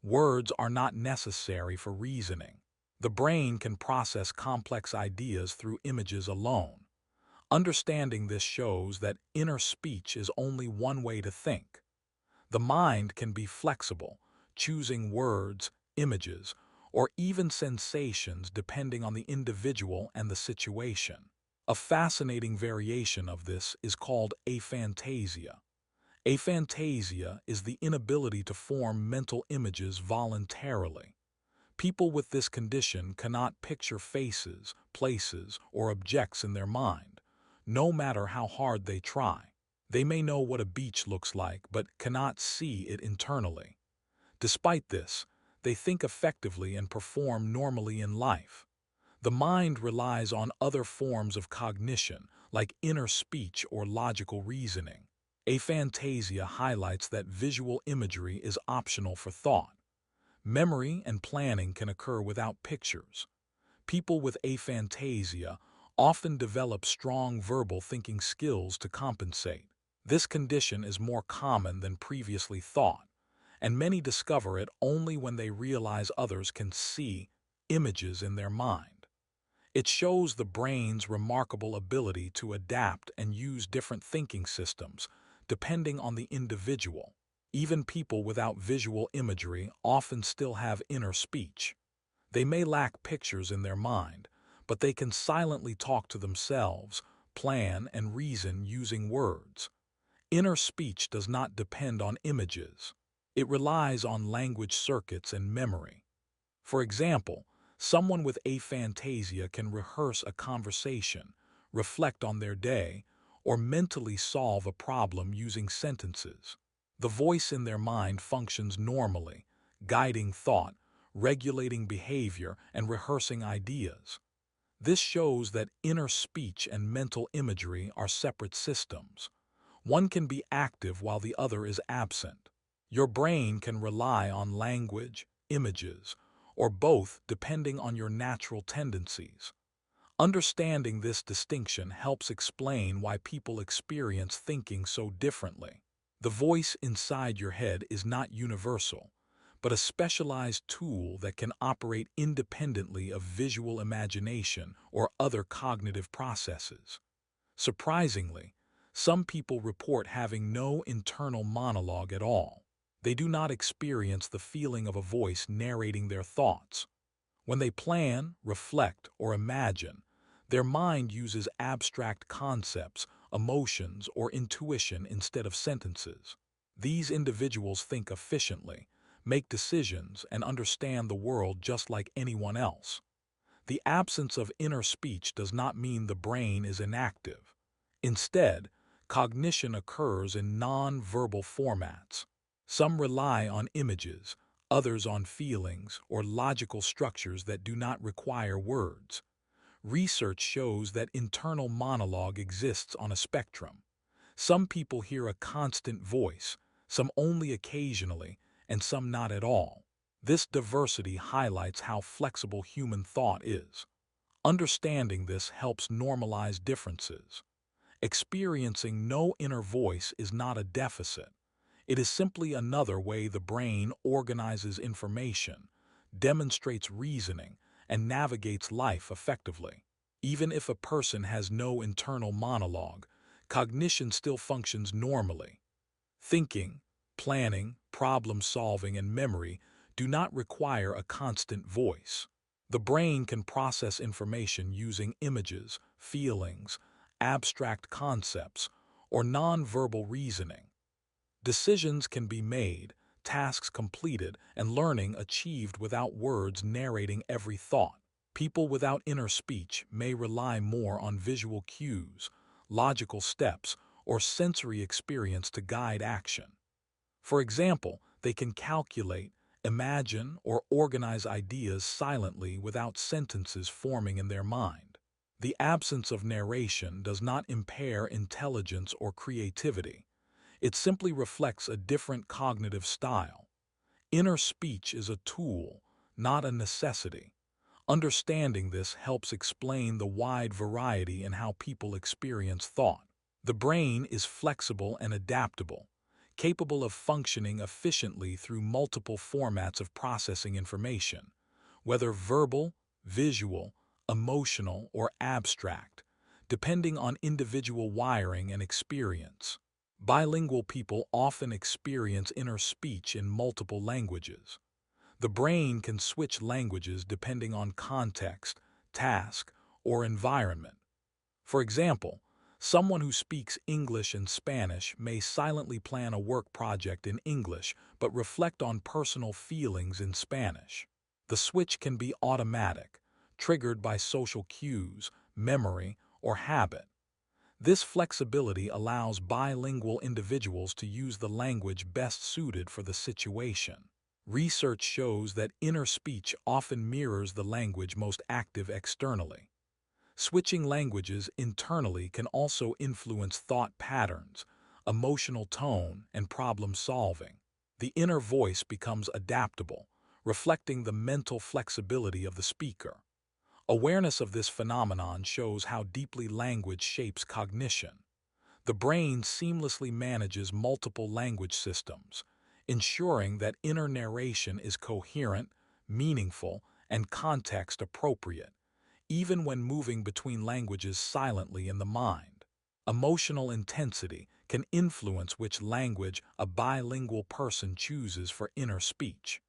Words are not necessary for reasoning. The brain can process complex ideas through images alone. Understanding this shows that inner speech is only one way to think. The mind can be flexible, choosing words, images, or even sensations depending on the individual and the situation. A fascinating variation of this is called aphantasia. Aphantasia is the inability to form mental images voluntarily. People with this condition cannot picture faces, places, or objects in their mind, no matter how hard they try. They may know what a beach looks like, but cannot see it internally. Despite this, they think effectively and perform normally in life. The mind relies on other forms of cognition, like inner speech or logical reasoning. Aphantasia highlights that visual imagery is optional for thought. Memory and planning can occur without pictures. People with aphantasia often develop strong verbal thinking skills to compensate. This condition is more common than previously thought, and many discover it only when they realize others can see images in their mind. It shows the brain's remarkable ability to adapt and use different thinking systems, depending on the individual. Even people without visual imagery often still have inner speech. They may lack pictures in their mind, but they can silently talk to themselves, plan, and reason using words. Inner speech does not depend on images. It relies on language circuits and memory. For example, someone with aphantasia can rehearse a conversation, reflect on their day, or mentally solve a problem using sentences. The voice in their mind functions normally, guiding thought, regulating behavior, and rehearsing ideas. This shows that inner speech and mental imagery are separate systems. One can be active while the other is absent. Your brain can rely on language, images, or both depending on your natural tendencies. Understanding this distinction helps explain why people experience thinking so differently. The voice inside your head is not universal, but a specialized tool that can operate independently of visual imagination or other cognitive processes. Surprisingly, some people report having no internal monologue at all. They do not experience the feeling of a voice narrating their thoughts. When they plan, reflect, or imagine, their mind uses abstract concepts, emotions, or intuition instead of sentences. These individuals think efficiently, make decisions, and understand the world just like anyone else. The absence of inner speech does not mean the brain is inactive. Instead, cognition occurs in non-verbal formats. Some rely on images, others on feelings or logical structures that do not require words. Research shows that internal monologue exists on a spectrum. Some people hear a constant voice, some only occasionally, and some not at all. This diversity highlights how flexible human thought is. Understanding this helps normalize differences. Experiencing no inner voice is not a deficit. It is simply another way the brain organizes information, demonstrates reasoning, and navigates life effectively. Even if a person has no internal monologue, cognition still functions normally. Thinking, planning, problem-solving, and memory do not require a constant voice. The brain can process information using images, feelings, abstract concepts, or non-verbal reasoning. Decisions can be made, tasks completed, and learning achieved without words narrating every thought. People without inner speech may rely more on visual cues, logical steps, or sensory experience to guide action. For example, they can calculate, imagine, or organize ideas silently without sentences forming in their mind. The absence of narration does not impair intelligence or creativity. It simply reflects a different cognitive style. Inner speech is a tool, not a necessity. Understanding this helps explain the wide variety in how people experience thought. The brain is flexible and adaptable, capable of functioning efficiently through multiple formats of processing information, whether verbal, visual, emotional, or abstract, depending on individual wiring and experience. Bilingual people often experience inner speech in multiple languages. The brain can switch languages depending on context, task, or environment. For example, someone who speaks English and Spanish may silently plan a work project in English but reflect on personal feelings in Spanish. The switch can be automatic, triggered by social cues, memory, or habit. This flexibility allows bilingual individuals to use the language best suited for the situation. Research shows that inner speech often mirrors the language most active externally. Switching languages internally can also influence thought patterns, emotional tone, and problem solving. The inner voice becomes adaptable, reflecting the mental flexibility of the speaker. Awareness of this phenomenon shows how deeply language shapes cognition. The brain seamlessly manages multiple language systems, ensuring that inner narration is coherent, meaningful, and context appropriate, even when moving between languages silently in the mind. Emotional intensity can influence which language a bilingual person chooses for inner speech.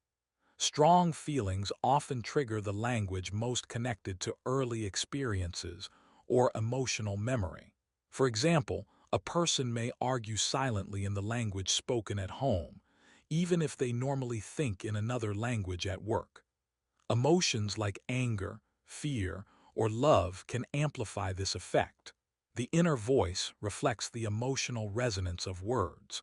Strong feelings often trigger the language most connected to early experiences or emotional memory. For example, a person may argue silently in the language spoken at home, even if they normally think in another language at work. Emotions like anger, fear, or love can amplify this effect. The inner voice reflects the emotional resonance of words.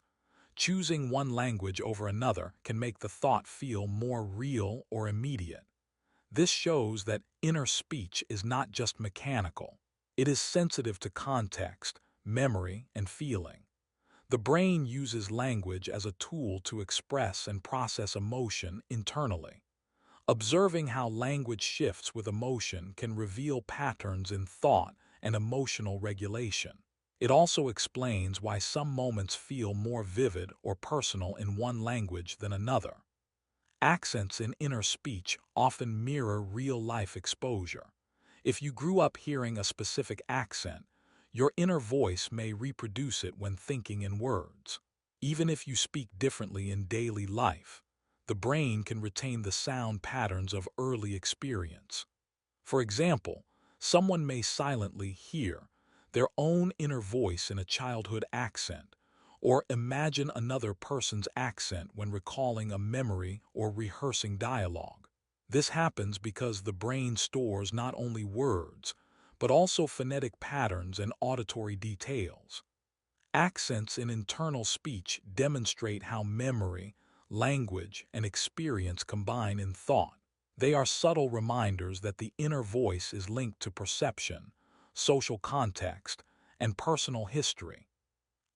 Choosing one language over another can make the thought feel more real or immediate. This shows that inner speech is not just mechanical. It is sensitive to context, memory, and feeling. The brain uses language as a tool to express and process emotion internally. Observing how language shifts with emotion can reveal patterns in thought and emotional regulation. It also explains why some moments feel more vivid or personal in one language than another. Accents in inner speech often mirror real-life exposure. If you grew up hearing a specific accent, your inner voice may reproduce it when thinking in words. Even if you speak differently in daily life, the brain can retain the sound patterns of early experience. For example, someone may silently hear their own inner voice in a childhood accent, Or imagine another person's accent when recalling a memory or rehearsing dialogue. This happens because the brain stores not only words, but also phonetic patterns and auditory details. Accents in internal speech demonstrate how memory, language, and experience combine in thought. They are subtle reminders that the inner voice is linked to perception, social context, and personal history.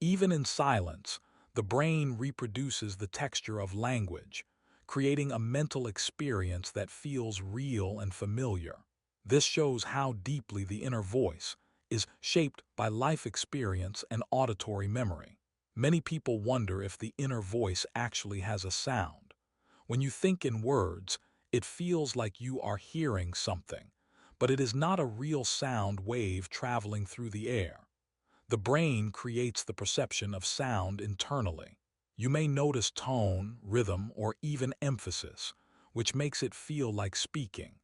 Even in silence, the brain reproduces the texture of language, creating a mental experience that feels real and familiar. This shows how deeply the inner voice is shaped by life experience and auditory memory. Many people wonder if the inner voice actually has a sound. When you think in words, it feels like you are hearing something, but it is not a real sound wave traveling through the air. The brain creates the perception of sound internally. You may notice tone, rhythm, or even emphasis, which makes it feel like speaking.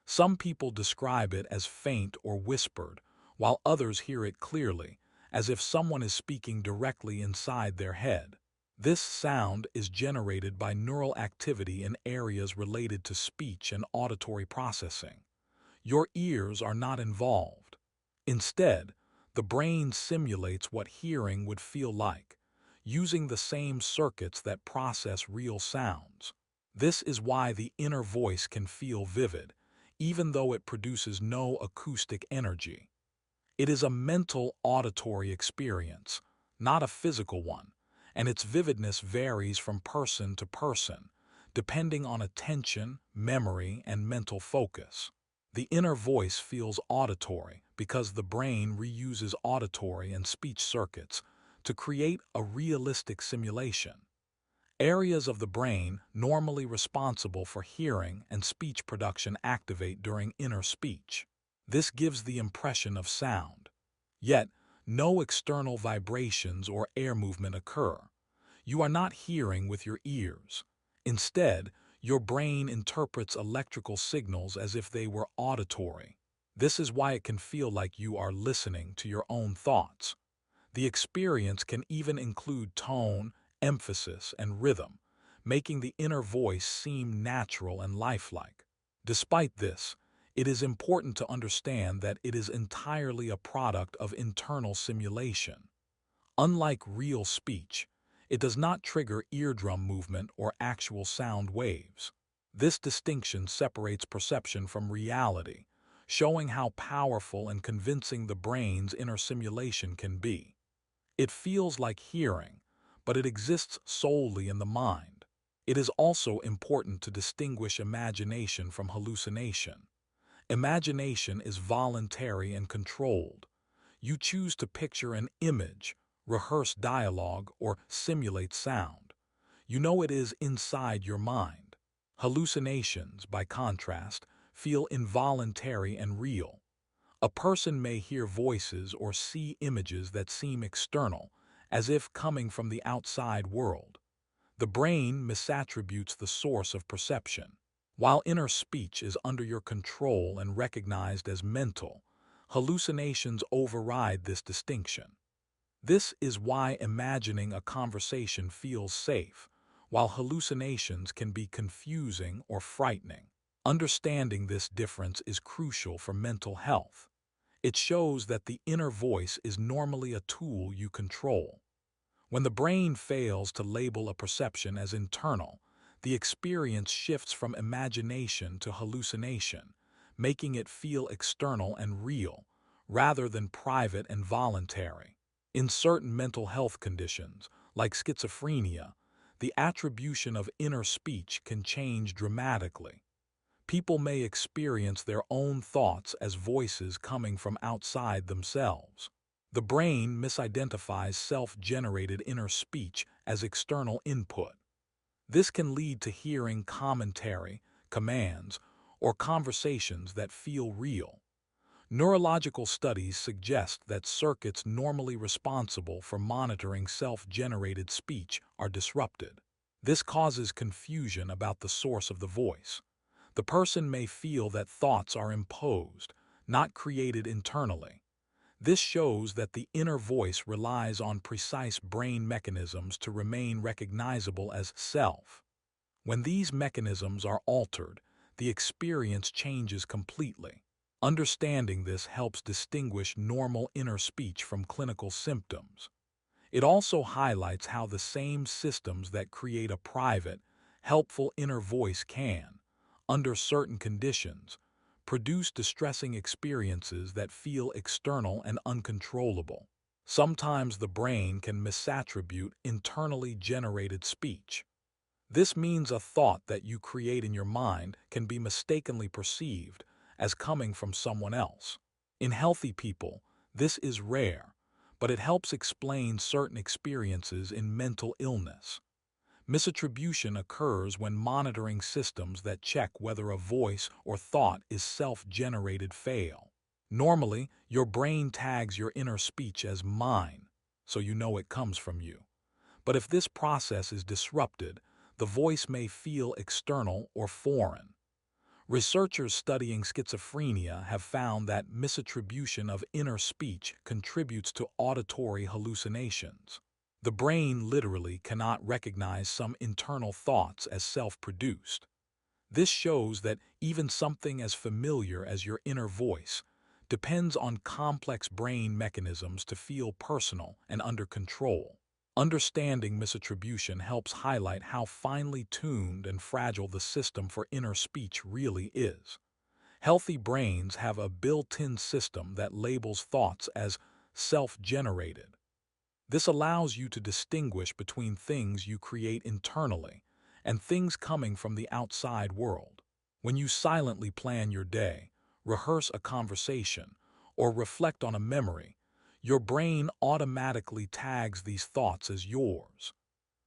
Some people describe it as faint or whispered, while others hear it clearly, as if someone is speaking directly inside their head. This sound is generated by neural activity in areas related to speech and auditory processing. Your ears are not involved. Instead, the brain simulates what hearing would feel like, using the same circuits that process real sounds. This is why the inner voice can feel vivid, even though it produces no acoustic energy. It is a mental auditory experience, not a physical one, and its vividness varies from person to person, depending on attention, memory, and mental focus. The inner voice feels auditory because the brain reuses auditory and speech circuits to create a realistic simulation. Areas of the brain normally responsible for hearing and speech production activate during inner speech. This gives the impression of sound. Yet, no external vibrations or air movement occur. You are not hearing with your ears. Instead, your brain interprets electrical signals as if they were auditory. This is why it can feel like you are listening to your own thoughts. The experience can even include tone, emphasis, and rhythm, making the inner voice seem natural and lifelike. Despite this, it is important to understand that it is entirely a product of internal simulation. Unlike real speech, it does not trigger eardrum movement or actual sound waves. This distinction separates perception from reality, showing how powerful and convincing the brain's inner simulation can be. It feels like hearing, but it exists solely in the mind. It is also important to distinguish imagination from hallucination. Imagination is voluntary and controlled. You choose to picture an image, rehearse dialogue, or simulate sound. You know it is inside your mind. Hallucinations, by contrast, feel involuntary and real. A person may hear voices or see images that seem external, as if coming from the outside world. The brain misattributes the source of perception. While inner speech is under your control and recognized as mental, hallucinations override this distinction. This is why imagining a conversation feels safe, while hallucinations can be confusing or frightening. Understanding this difference is crucial for mental health. It shows that the inner voice is normally a tool you control. When the brain fails to label a perception as internal, the experience shifts from imagination to hallucination, making it feel external and real, rather than private and voluntary. In certain mental health conditions, like schizophrenia, the attribution of inner speech can change dramatically. People may experience their own thoughts as voices coming from outside themselves. The brain misidentifies self-generated inner speech as external input. This can lead to hearing commentary, commands, or conversations that feel real. Neurological studies suggest that circuits normally responsible for monitoring self-generated speech are disrupted. This causes confusion about the source of the voice. The person may feel that thoughts are imposed, not created internally. This shows that the inner voice relies on precise brain mechanisms to remain recognizable as self. When these mechanisms are altered, the experience changes completely. Understanding this helps distinguish normal inner speech from clinical symptoms. It also highlights how the same systems that create a private, helpful inner voice can, under certain conditions, produce distressing experiences that feel external and uncontrollable. Sometimes the brain can misattribute internally generated speech. This means a thought that you create in your mind can be mistakenly perceived as coming from someone else. In healthy people, this is rare, but it helps explain certain experiences in mental illness. Misattribution occurs when monitoring systems that check whether a voice or thought is self-generated fail. Normally, your brain tags your inner speech as mine, so you know it comes from you. But if this process is disrupted, the voice may feel external or foreign. Researchers studying schizophrenia have found that misattribution of inner speech contributes to auditory hallucinations. The brain literally cannot recognize some internal thoughts as self-produced. This shows that even something as familiar as your inner voice depends on complex brain mechanisms to feel personal and under control. Understanding misattribution helps highlight how finely tuned and fragile the system for inner speech really is. Healthy brains have a built-in system that labels thoughts as self-generated. This allows you to distinguish between things you create internally and things coming from the outside world. When you silently plan your day, rehearse a conversation, or reflect on a memory, your brain automatically tags these thoughts as yours.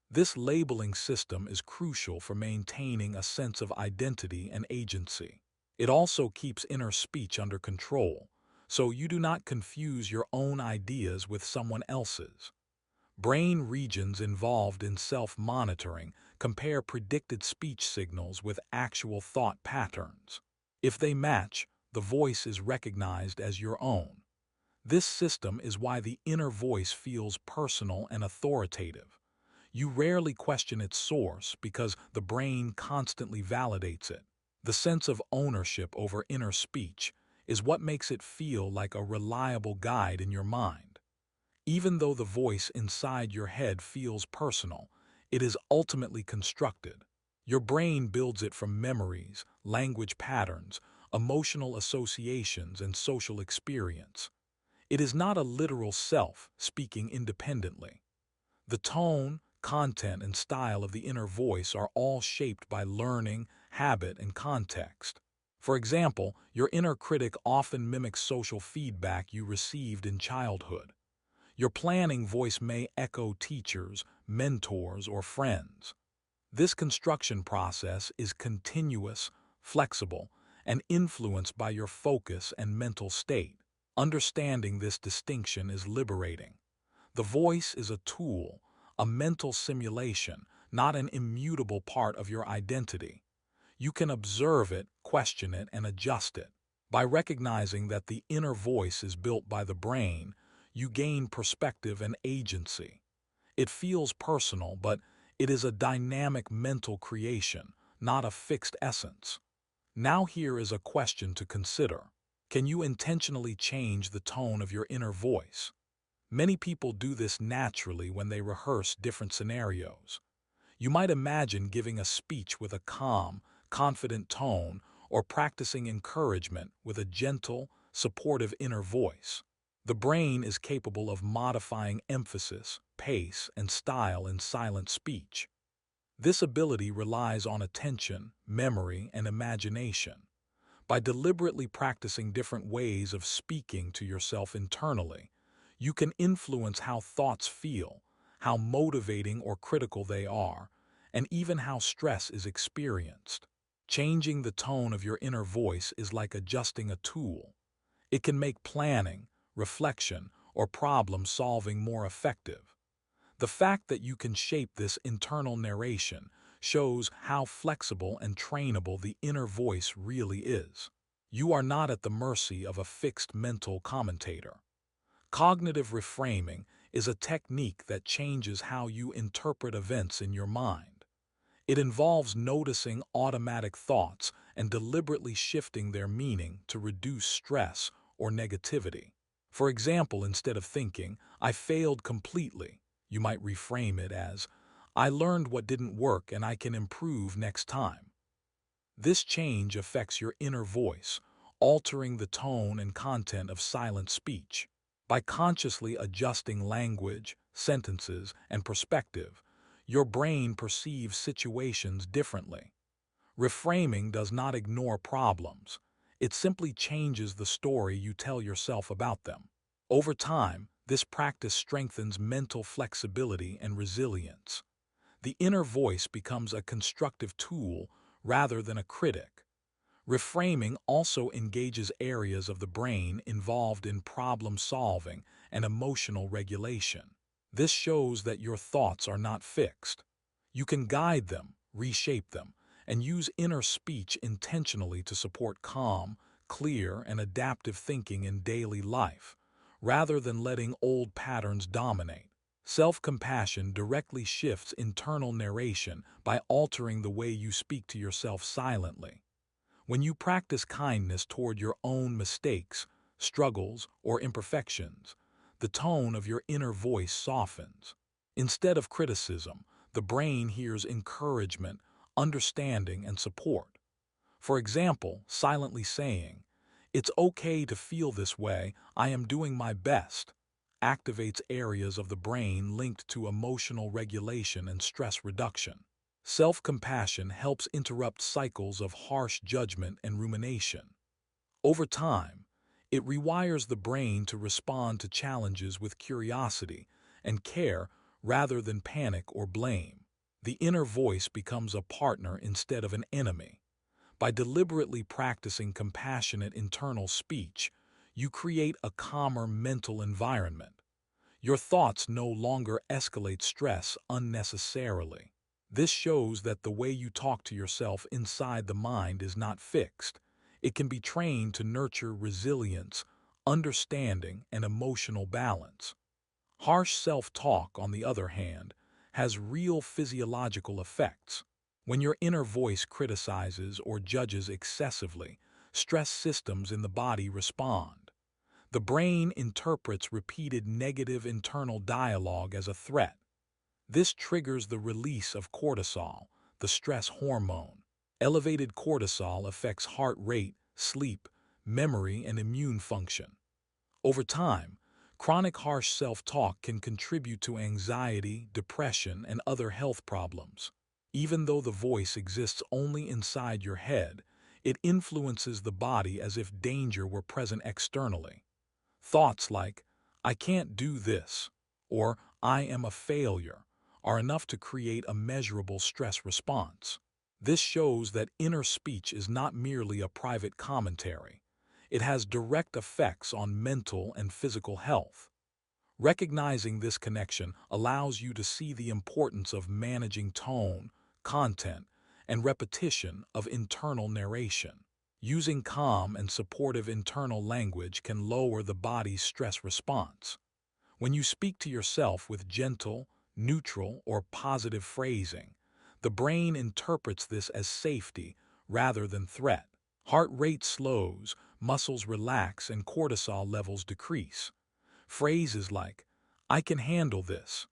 This labeling system is crucial for maintaining a sense of identity and agency. It also keeps inner speech under control, so you do not confuse your own ideas with someone else's. Brain regions involved in self-monitoring compare predicted speech signals with actual thought patterns. If they match, the voice is recognized as your own. This system is why the inner voice feels personal and authoritative. You rarely question its source because the brain constantly validates it. The sense of ownership over inner speech is what makes it feel like a reliable guide in your mind. Even though the voice inside your head feels personal, it is ultimately constructed. Your brain builds it from memories, language patterns, emotional associations, and social experience. It is not a literal self speaking independently. The tone, content, and style of the inner voice are all shaped by learning, habit, and context. For example, your inner critic often mimics social feedback you received in childhood. Your planning voice may echo teachers, mentors, or friends. This construction process is continuous, flexible, and influenced by your focus and mental state. Understanding this distinction is liberating. The voice is a tool, a mental simulation, not an immutable part of your identity. You can observe it, question it, and adjust it. By recognizing that the inner voice is built by the brain, you gain perspective and agency. It feels personal, but it is a dynamic mental creation, not a fixed essence. Now here is a question to consider. Can you intentionally change the tone of your inner voice? Many people do this naturally when they rehearse different scenarios. You might imagine giving a speech with a calm, confident tone or practicing encouragement with a gentle, supportive inner voice. The brain is capable of modifying emphasis, pace, and style in silent speech. This ability relies on attention, memory, and imagination. By deliberately practicing different ways of speaking to yourself internally, you can influence how thoughts feel, how motivating or critical they are, and even how stress is experienced. Changing the tone of your inner voice is like adjusting a tool. It can make planning, reflection, or problem-solving more effective. The fact that you can shape this internal narration shows how flexible and trainable the inner voice really is. You are not at the mercy of a fixed mental commentator. Cognitive reframing is a technique that changes how you interpret events in your mind. It involves noticing automatic thoughts and deliberately shifting their meaning to reduce stress or negativity. For example, instead of thinking, "I failed completely," you might reframe it as, "I learned what didn't work and I can improve next time." This change affects your inner voice, altering the tone and content of silent speech. By consciously adjusting language, sentences, and perspective, your brain perceives situations differently. Reframing does not ignore problems. It simply changes the story you tell yourself about them. Over time, this practice strengthens mental flexibility and resilience. The inner voice becomes a constructive tool rather than a critic. Reframing also engages areas of the brain involved in problem solving and emotional regulation. This shows that your thoughts are not fixed. You can guide them, reshape them, and use inner speech intentionally to support calm, clear, and adaptive thinking in daily life, rather than letting old patterns dominate. Self-compassion directly shifts internal narration by altering the way you speak to yourself silently. When you practice kindness toward your own mistakes, struggles, or imperfections, the tone of your inner voice softens. Instead of criticism, the brain hears encouragement, understanding, and support. For example, silently saying, "It's okay to feel this way, I am doing my best," activates areas of the brain linked to emotional regulation and stress reduction. Self-compassion helps interrupt cycles of harsh judgment and rumination. Over time, it rewires the brain to respond to challenges with curiosity and care rather than panic or blame. The inner voice becomes a partner instead of an enemy. By deliberately practicing compassionate internal speech, you create a calmer mental environment. Your thoughts no longer escalate stress unnecessarily. This shows that the way you talk to yourself inside the mind is not fixed. It can be trained to nurture resilience, understanding, and emotional balance. Harsh self-talk, on the other hand, has real physiological effects. When your inner voice criticizes or judges excessively, stress systems in the body respond. The brain interprets repeated negative internal dialogue as a threat. This triggers the release of cortisol, the stress hormone. Elevated cortisol affects heart rate, sleep, memory, and immune function. Over time, chronic harsh self-talk can contribute to anxiety, depression, and other health problems. Even though the voice exists only inside your head, it influences the body as if danger were present externally. Thoughts like, "I can't do this," or "I am a failure," are enough to create a measurable stress response. This shows that inner speech is not merely a private commentary. It has direct effects on mental and physical health. Recognizing this connection allows you to see the importance of managing tone, content, and repetition of internal narration. Using calm and supportive internal language can lower the body's stress response. When you speak to yourself with gentle, neutral, or positive phrasing, the brain interprets this as safety rather than threat. Heart rate slows, muscles relax, and cortisol levels decrease. Phrases like, "I can handle this,"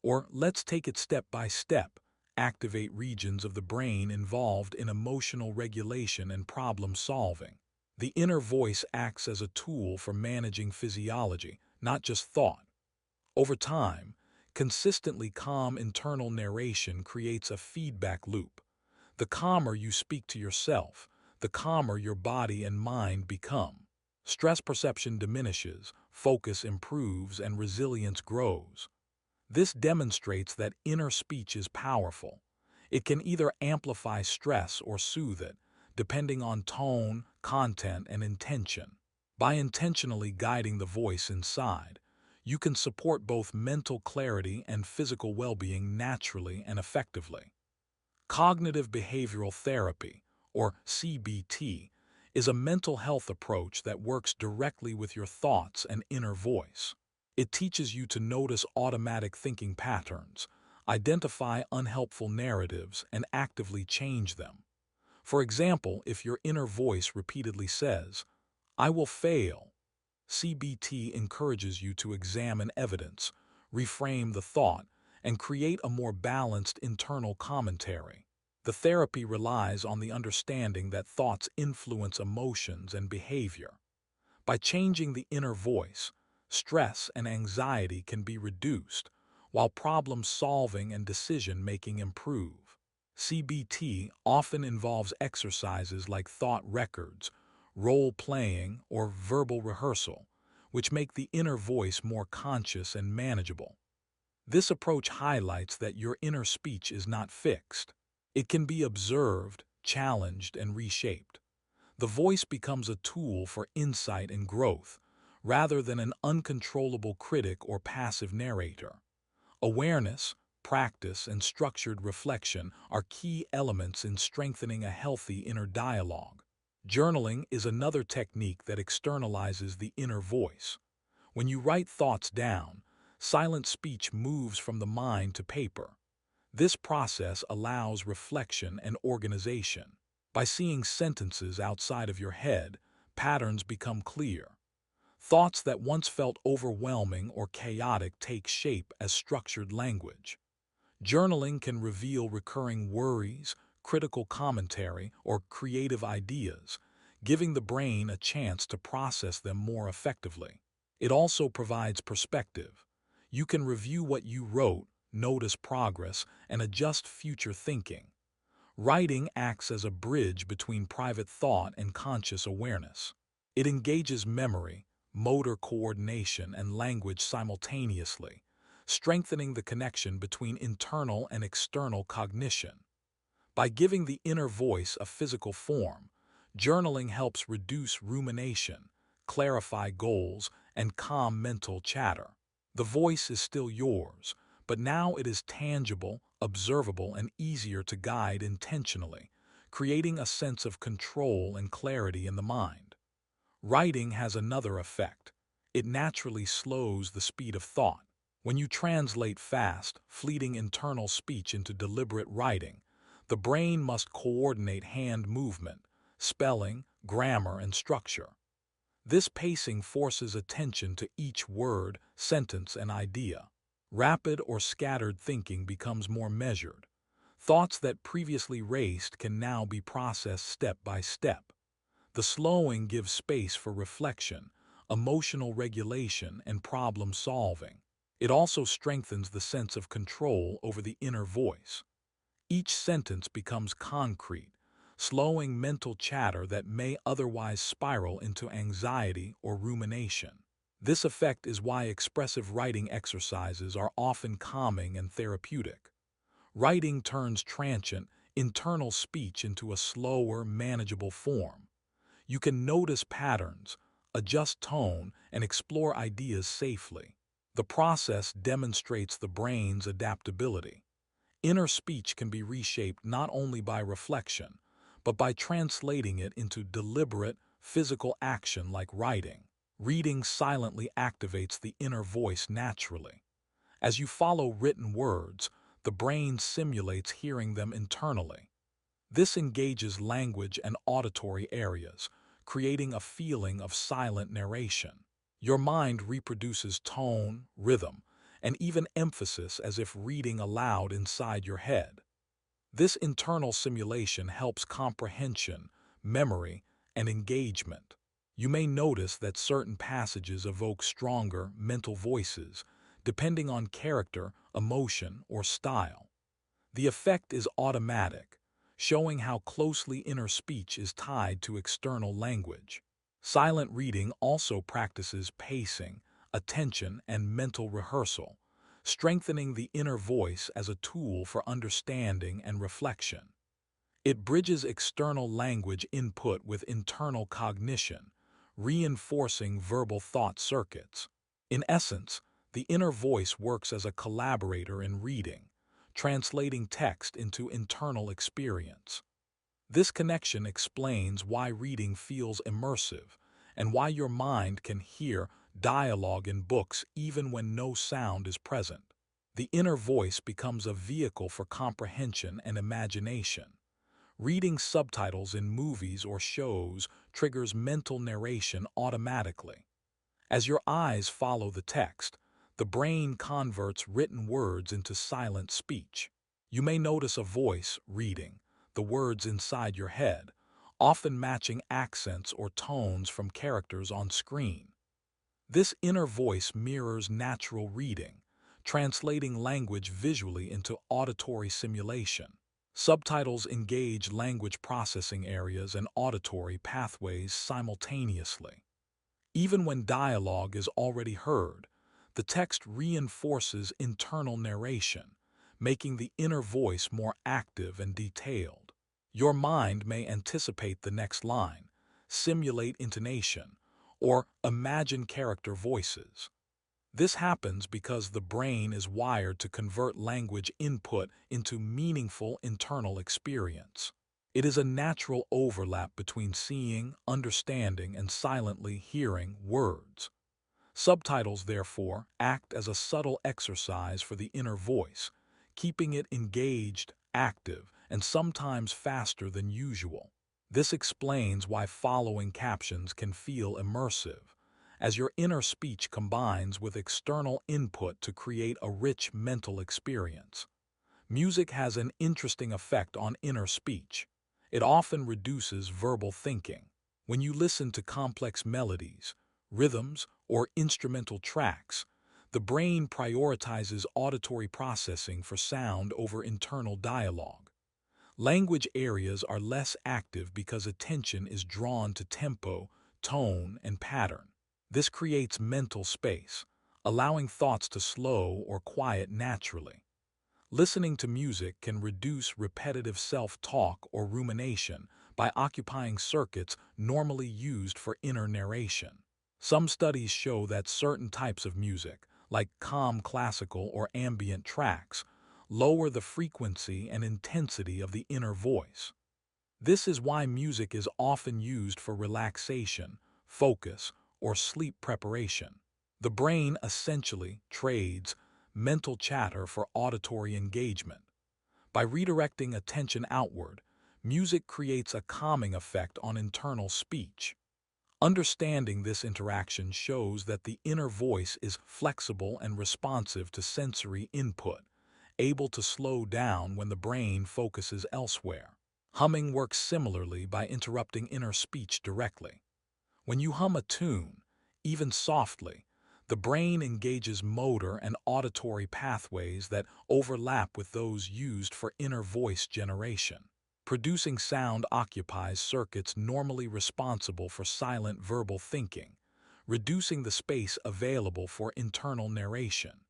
or "let's take it step by step," activate regions of the brain involved in emotional regulation and problem solving. The inner voice acts as a tool for managing physiology, not just thought. Over time, consistently calm internal narration creates a feedback loop. The calmer you speak to yourself, the calmer your body and mind become. Stress perception diminishes, focus improves, and resilience grows. This demonstrates that inner speech is powerful. It can either amplify stress or soothe it, depending on tone, content, and intention. By intentionally guiding the voice inside, you can support both mental clarity and physical well-being naturally and effectively. Cognitive behavioral therapy, or CBT, is a mental health approach that works directly with your thoughts and inner voice. It teaches you to notice automatic thinking patterns, identify unhelpful narratives, and actively change them. For example, if your inner voice repeatedly says, "I will fail," CBT encourages you to examine evidence, reframe the thought, and create a more balanced internal commentary. The therapy relies on the understanding that thoughts influence emotions and behavior. By changing the inner voice, stress and anxiety can be reduced, while problem solving and decision making improve. CBT often involves exercises like thought records, role playing, or verbal rehearsal, which make the inner voice more conscious and manageable. This approach highlights that your inner speech is not fixed. It can be observed, challenged, and reshaped. The voice becomes a tool for insight and growth, rather than an uncontrollable critic or passive narrator. Awareness, practice, and structured reflection are key elements in strengthening a healthy inner dialogue. Journaling is another technique that externalizes the inner voice. When you write thoughts down, silent speech moves from the mind to paper. This process allows reflection and organization. By seeing sentences outside of your head, patterns become clear. Thoughts that once felt overwhelming or chaotic take shape as structured language. Journaling can reveal recurring worries, critical commentary, or creative ideas, giving the brain a chance to process them more effectively. It also provides perspective. You can review what you wrote, notice progress, and adjust future thinking. Writing acts as a bridge between private thought and conscious awareness. It engages memory, motor coordination, and language simultaneously, strengthening the connection between internal and external cognition. By giving the inner voice a physical form, journaling helps reduce rumination, clarify goals, and calm mental chatter. The voice is still yours, but now it is tangible, observable, and easier to guide intentionally, creating a sense of control and clarity in the mind. Writing has another effect. It naturally slows the speed of thought. When you translate fast, fleeting internal speech into deliberate writing, the brain must coordinate hand movement, spelling, grammar, and structure. This pacing forces attention to each word, sentence, and idea. Rapid or scattered thinking becomes more measured. Thoughts that previously raced can now be processed step by step. The slowing gives space for reflection, emotional regulation, and problem solving. It also strengthens the sense of control over the inner voice. Each sentence becomes concrete, slowing mental chatter that may otherwise spiral into anxiety or rumination. This effect is why expressive writing exercises are often calming and therapeutic. Writing turns transient, internal speech into a slower, manageable form. You can notice patterns, adjust tone, and explore ideas safely. The process demonstrates the brain's adaptability. Inner speech can be reshaped not only by reflection, but by translating it into deliberate, physical action like writing. Reading silently activates the inner voice naturally. As you follow written words, the brain simulates hearing them internally. This engages language and auditory areas, creating a feeling of silent narration. Your mind reproduces tone, rhythm, and even emphasis as if reading aloud inside your head. This internal simulation helps comprehension, memory, and engagement. You may notice that certain passages evoke stronger mental voices, depending on character, emotion, or style. The effect is automatic, showing how closely inner speech is tied to external language. Silent reading also practices pacing, attention, and mental rehearsal, strengthening the inner voice as a tool for understanding and reflection. It bridges external language input with internal cognition, reinforcing verbal thought circuits. In essence, the inner voice works as a collaborator in reading, translating text into internal experience. This connection explains why reading feels immersive and why your mind can hear, dialogue in books even when no sound is present. The inner voice becomes a vehicle for comprehension and imagination. Reading subtitles in movies or shows triggers mental narration automatically. As your eyes follow the text, the brain converts written words into silent speech. You may notice a voice reading the words inside your head, often matching accents or tones from characters on screen. This inner voice mirrors natural reading, translating language visually into auditory simulation. Subtitles engage language processing areas and auditory pathways simultaneously. Even when dialogue is already heard, the text reinforces internal narration, making the inner voice more active and detailed. Your mind may anticipate the next line, simulate intonation, or imagine character voices. This happens because the brain is wired to convert language input into meaningful internal experience. It is a natural overlap between seeing, understanding, and silently hearing words. Subtitles, therefore, act as a subtle exercise for the inner voice, keeping it engaged, active, and sometimes faster than usual. This explains why following captions can feel immersive, as your inner speech combines with external input to create a rich mental experience. Music has an interesting effect on inner speech. It often reduces verbal thinking. When you listen to complex melodies, rhythms, or instrumental tracks, the brain prioritizes auditory processing for sound over internal dialogue. Language areas are less active because attention is drawn to tempo, tone, and pattern. This creates mental space, allowing thoughts to slow or quiet naturally. Listening to music can reduce repetitive self-talk or rumination by occupying circuits normally used for inner narration. Some studies show that certain types of music, like calm classical or ambient tracks, lower the frequency and intensity of the inner voice. This is why music is often used for relaxation, focus, or sleep preparation. The brain essentially trades mental chatter for auditory engagement. By redirecting attention outward, music creates a calming effect on internal speech. Understanding this interaction shows that the inner voice is flexible and responsive to sensory input, able to slow down when the brain focuses elsewhere. Humming works similarly by interrupting inner speech directly. When you hum a tune, even softly, the brain engages motor and auditory pathways that overlap with those used for inner voice generation. Producing sound occupies circuits normally responsible for silent verbal thinking, reducing the space available for internal narration.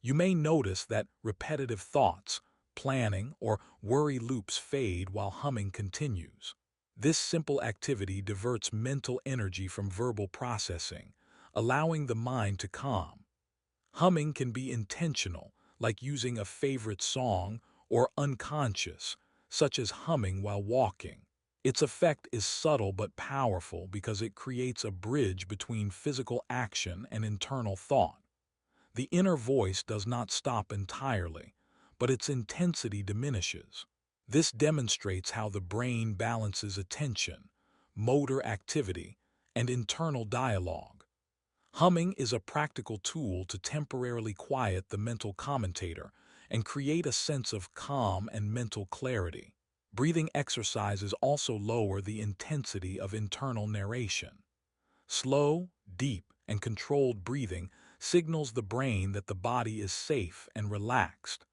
You may notice that repetitive thoughts, planning, or worry loops fade while humming continues. This simple activity diverts mental energy from verbal processing, allowing the mind to calm. Humming can be intentional, like using a favorite song, or unconscious, such as humming while walking. Its effect is subtle but powerful because it creates a bridge between physical action and internal thought. The inner voice does not stop entirely, but its intensity diminishes. This demonstrates how the brain balances attention, motor activity, and internal dialogue. Humming is a practical tool to temporarily quiet the mental commentator and create a sense of calm and mental clarity. Breathing exercises also lower the intensity of internal narration. Slow, deep, and controlled breathing signals the brain that the body is safe and relaxed.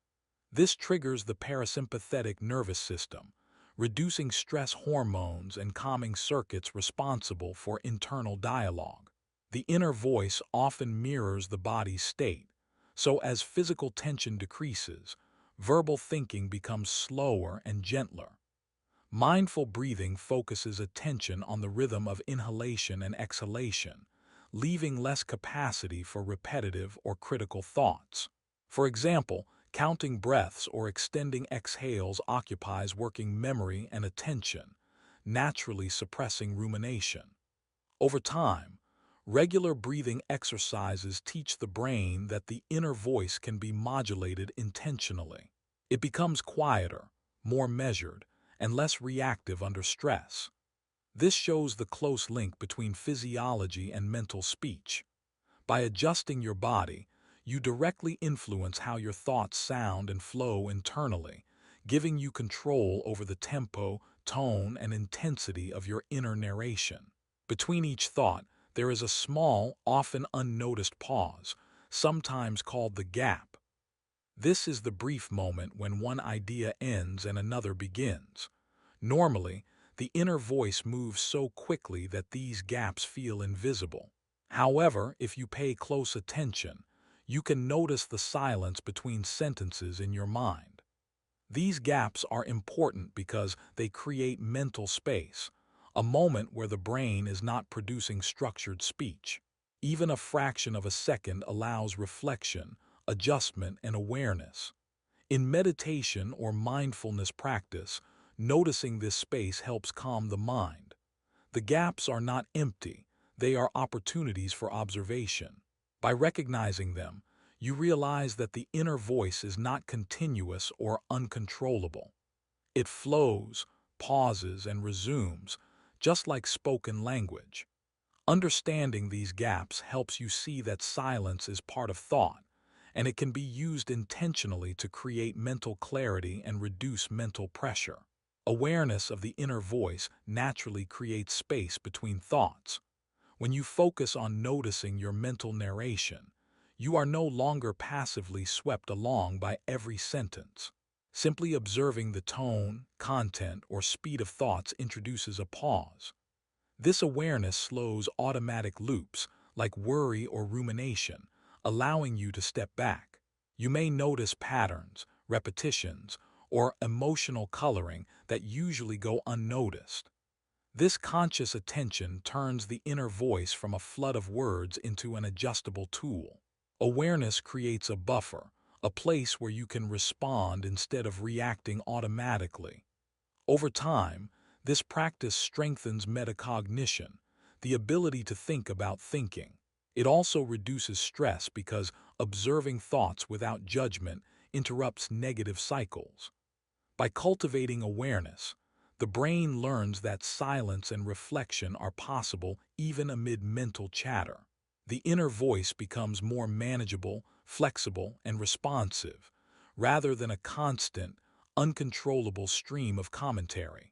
This triggers the parasympathetic nervous system, reducing stress hormones and calming circuits responsible for internal dialogue. The inner voice often mirrors the body's state, so as physical tension decreases, verbal thinking becomes slower and gentler. Mindful breathing focuses attention on the rhythm of inhalation and exhalation, leaving less capacity for repetitive or critical thoughts. For example, counting breaths or extending exhales occupies working memory and attention, naturally suppressing rumination. Over time, Regular breathing exercises teach the brain that the inner voice can be modulated intentionally. It becomes quieter, more measured, and less reactive under stress. This shows the close link between physiology and mental speech. By adjusting your body, you directly influence how your thoughts sound and flow internally, giving you control over the tempo, tone, and intensity of your inner narration. Between each thought, there is a small, often unnoticed pause, sometimes called the gap. This is the brief moment when one idea ends and another begins. Normally, the inner voice moves so quickly that these gaps feel invisible. However, if you pay close attention, you can notice the silence between sentences in your mind. These gaps are important because they create mental space, a moment where the brain is not producing structured speech. Even a fraction of a second allows reflection, adjustment, and awareness. In meditation or mindfulness practice, noticing this space helps calm the mind. The gaps are not empty, they are opportunities for observation. By recognizing them, you realize that the inner voice is not continuous or uncontrollable. It flows, pauses, and resumes, just like spoken language. Understanding these gaps helps you see that silence is part of thought, and it can be used intentionally to create mental clarity and reduce mental pressure. Awareness of the inner voice naturally creates space between thoughts. When you focus on noticing your mental narration, you are no longer passively swept along by every sentence. Simply observing the tone, content, or speed of thoughts introduces a pause. This awareness slows automatic loops, like worry or rumination, allowing you to step back. You may notice patterns, repetitions, or emotional coloring that usually go unnoticed. This conscious attention turns the inner voice from a flood of words into an adjustable tool. Awareness creates a buffer, a place where you can respond instead of reacting automatically. Over time, this practice strengthens metacognition, the ability to think about thinking. It also reduces stress because observing thoughts without judgment interrupts negative cycles. By cultivating awareness, the brain learns that silence and reflection are possible even amid mental chatter. The inner voice becomes more manageable, flexible, and responsive, rather than a constant, uncontrollable stream of commentary.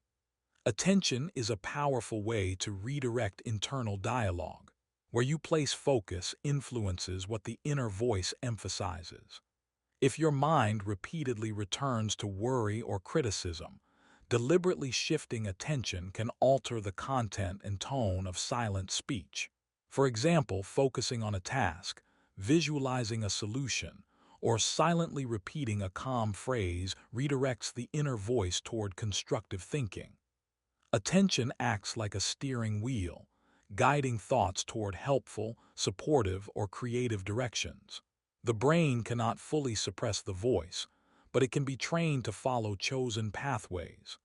Attention is a powerful way to redirect internal dialogue. Where you place focus influences what the inner voice emphasizes. If your mind repeatedly returns to worry or criticism, deliberately shifting attention can alter the content and tone of silent speech. For example, focusing on a task, visualizing a solution, or silently repeating a calm phrase redirects the inner voice toward constructive thinking. Attention acts like a steering wheel, guiding thoughts toward helpful, supportive, or creative directions. The brain cannot fully suppress the voice, but it can be trained to follow chosen pathways.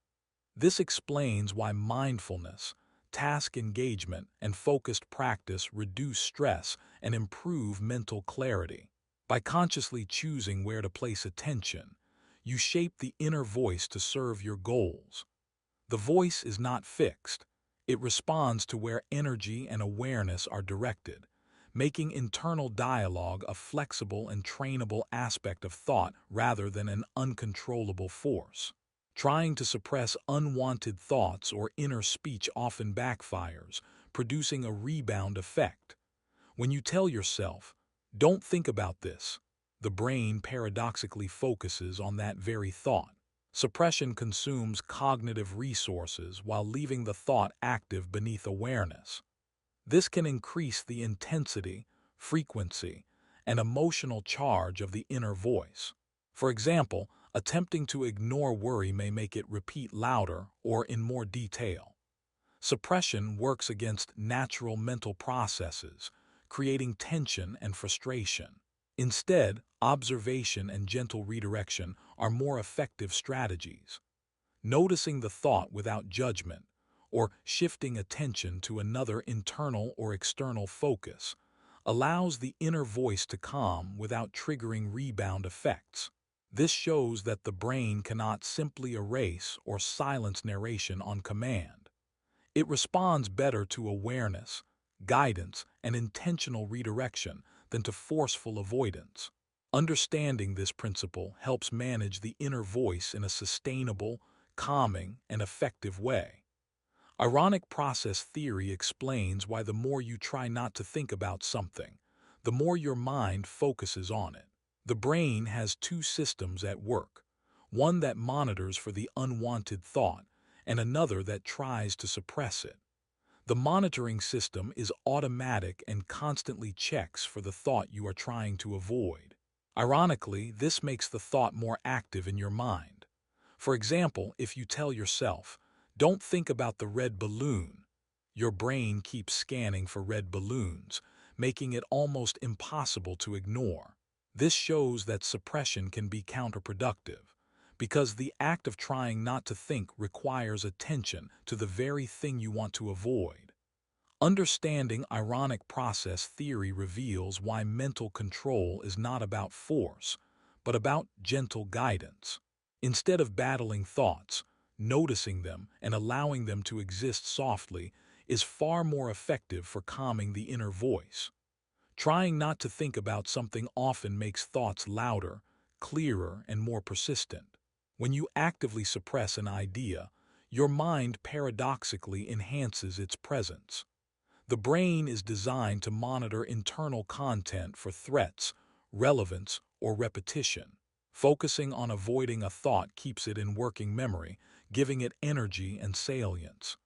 This explains why mindfulness, task engagement, and focused practice reduce stress and improve mental clarity. By consciously choosing where to place attention, you shape the inner voice to serve your goals. The voice is not fixed. It responds to where energy and awareness are directed, making internal dialogue a flexible and trainable aspect of thought rather than an uncontrollable force. Trying to suppress unwanted thoughts or inner speech often backfires, producing a rebound effect. When you tell yourself, "Don't think about this," the brain paradoxically focuses on that very thought. Suppression consumes cognitive resources while leaving the thought active beneath awareness. This can increase the intensity, frequency, and emotional charge of the inner voice. For example, attempting to ignore worry may make it repeat louder or in more detail. Suppression works against natural mental processes, creating tension and frustration. Instead, observation and gentle redirection are more effective strategies. Noticing the thought without judgment, or shifting attention to another internal or external focus, allows the inner voice to calm without triggering rebound effects. This shows that the brain cannot simply erase or silence narration on command. It responds better to awareness, guidance, and intentional redirection than to forceful avoidance. Understanding this principle helps manage the inner voice in a sustainable, calming, and effective way. Ironic process theory explains why the more you try not to think about something, the more your mind focuses on it. The brain has two systems at work, one that monitors for the unwanted thought and another that tries to suppress it. The monitoring system is automatic and constantly checks for the thought you are trying to avoid. Ironically, this makes the thought more active in your mind. For example, if you tell yourself, "Don't think about the red balloon," your brain keeps scanning for red balloons, making it almost impossible to ignore. This shows that suppression can be counterproductive, because the act of trying not to think requires attention to the very thing you want to avoid. Understanding ironic process theory reveals why mental control is not about force, but about gentle guidance. Instead of battling thoughts, noticing them and allowing them to exist softly is far more effective for calming the inner voice. Trying not to think about something often makes thoughts louder, clearer, and more persistent. When you actively suppress an idea, your mind paradoxically enhances its presence. The brain is designed to monitor internal content for threats, relevance, or repetition. Focusing on avoiding a thought keeps it in working memory, giving it energy and salience.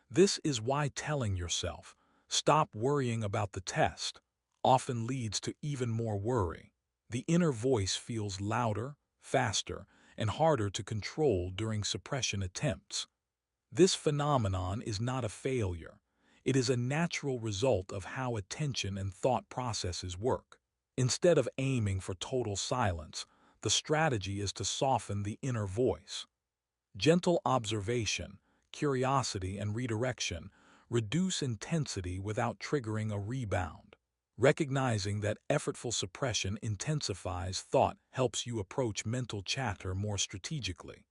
This is why telling yourself, "Stop worrying about the test," often leads to even more worry. The inner voice feels louder, faster, and harder to control during suppression attempts. This phenomenon is not a failure. It is a natural result of how attention and thought processes work. Instead of aiming for total silence, the strategy is to soften the inner voice. Gentle observation, curiosity, and redirection reduce intensity without triggering a rebound. Recognizing that effortful suppression intensifies thought helps you approach mental chatter more strategically,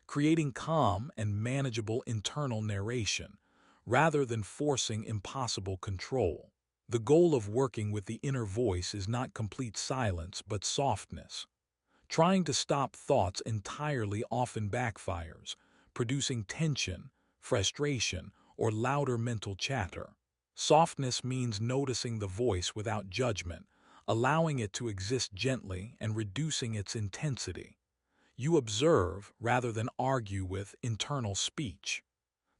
creating calm and manageable internal narration, rather than forcing impossible control. The goal of working with the inner voice is not complete silence but softness. Trying to stop thoughts entirely often backfires, producing tension, frustration, or louder mental chatter. Softness means noticing the voice without judgment, allowing it to exist gently and reducing its intensity. You observe rather than argue with internal speech.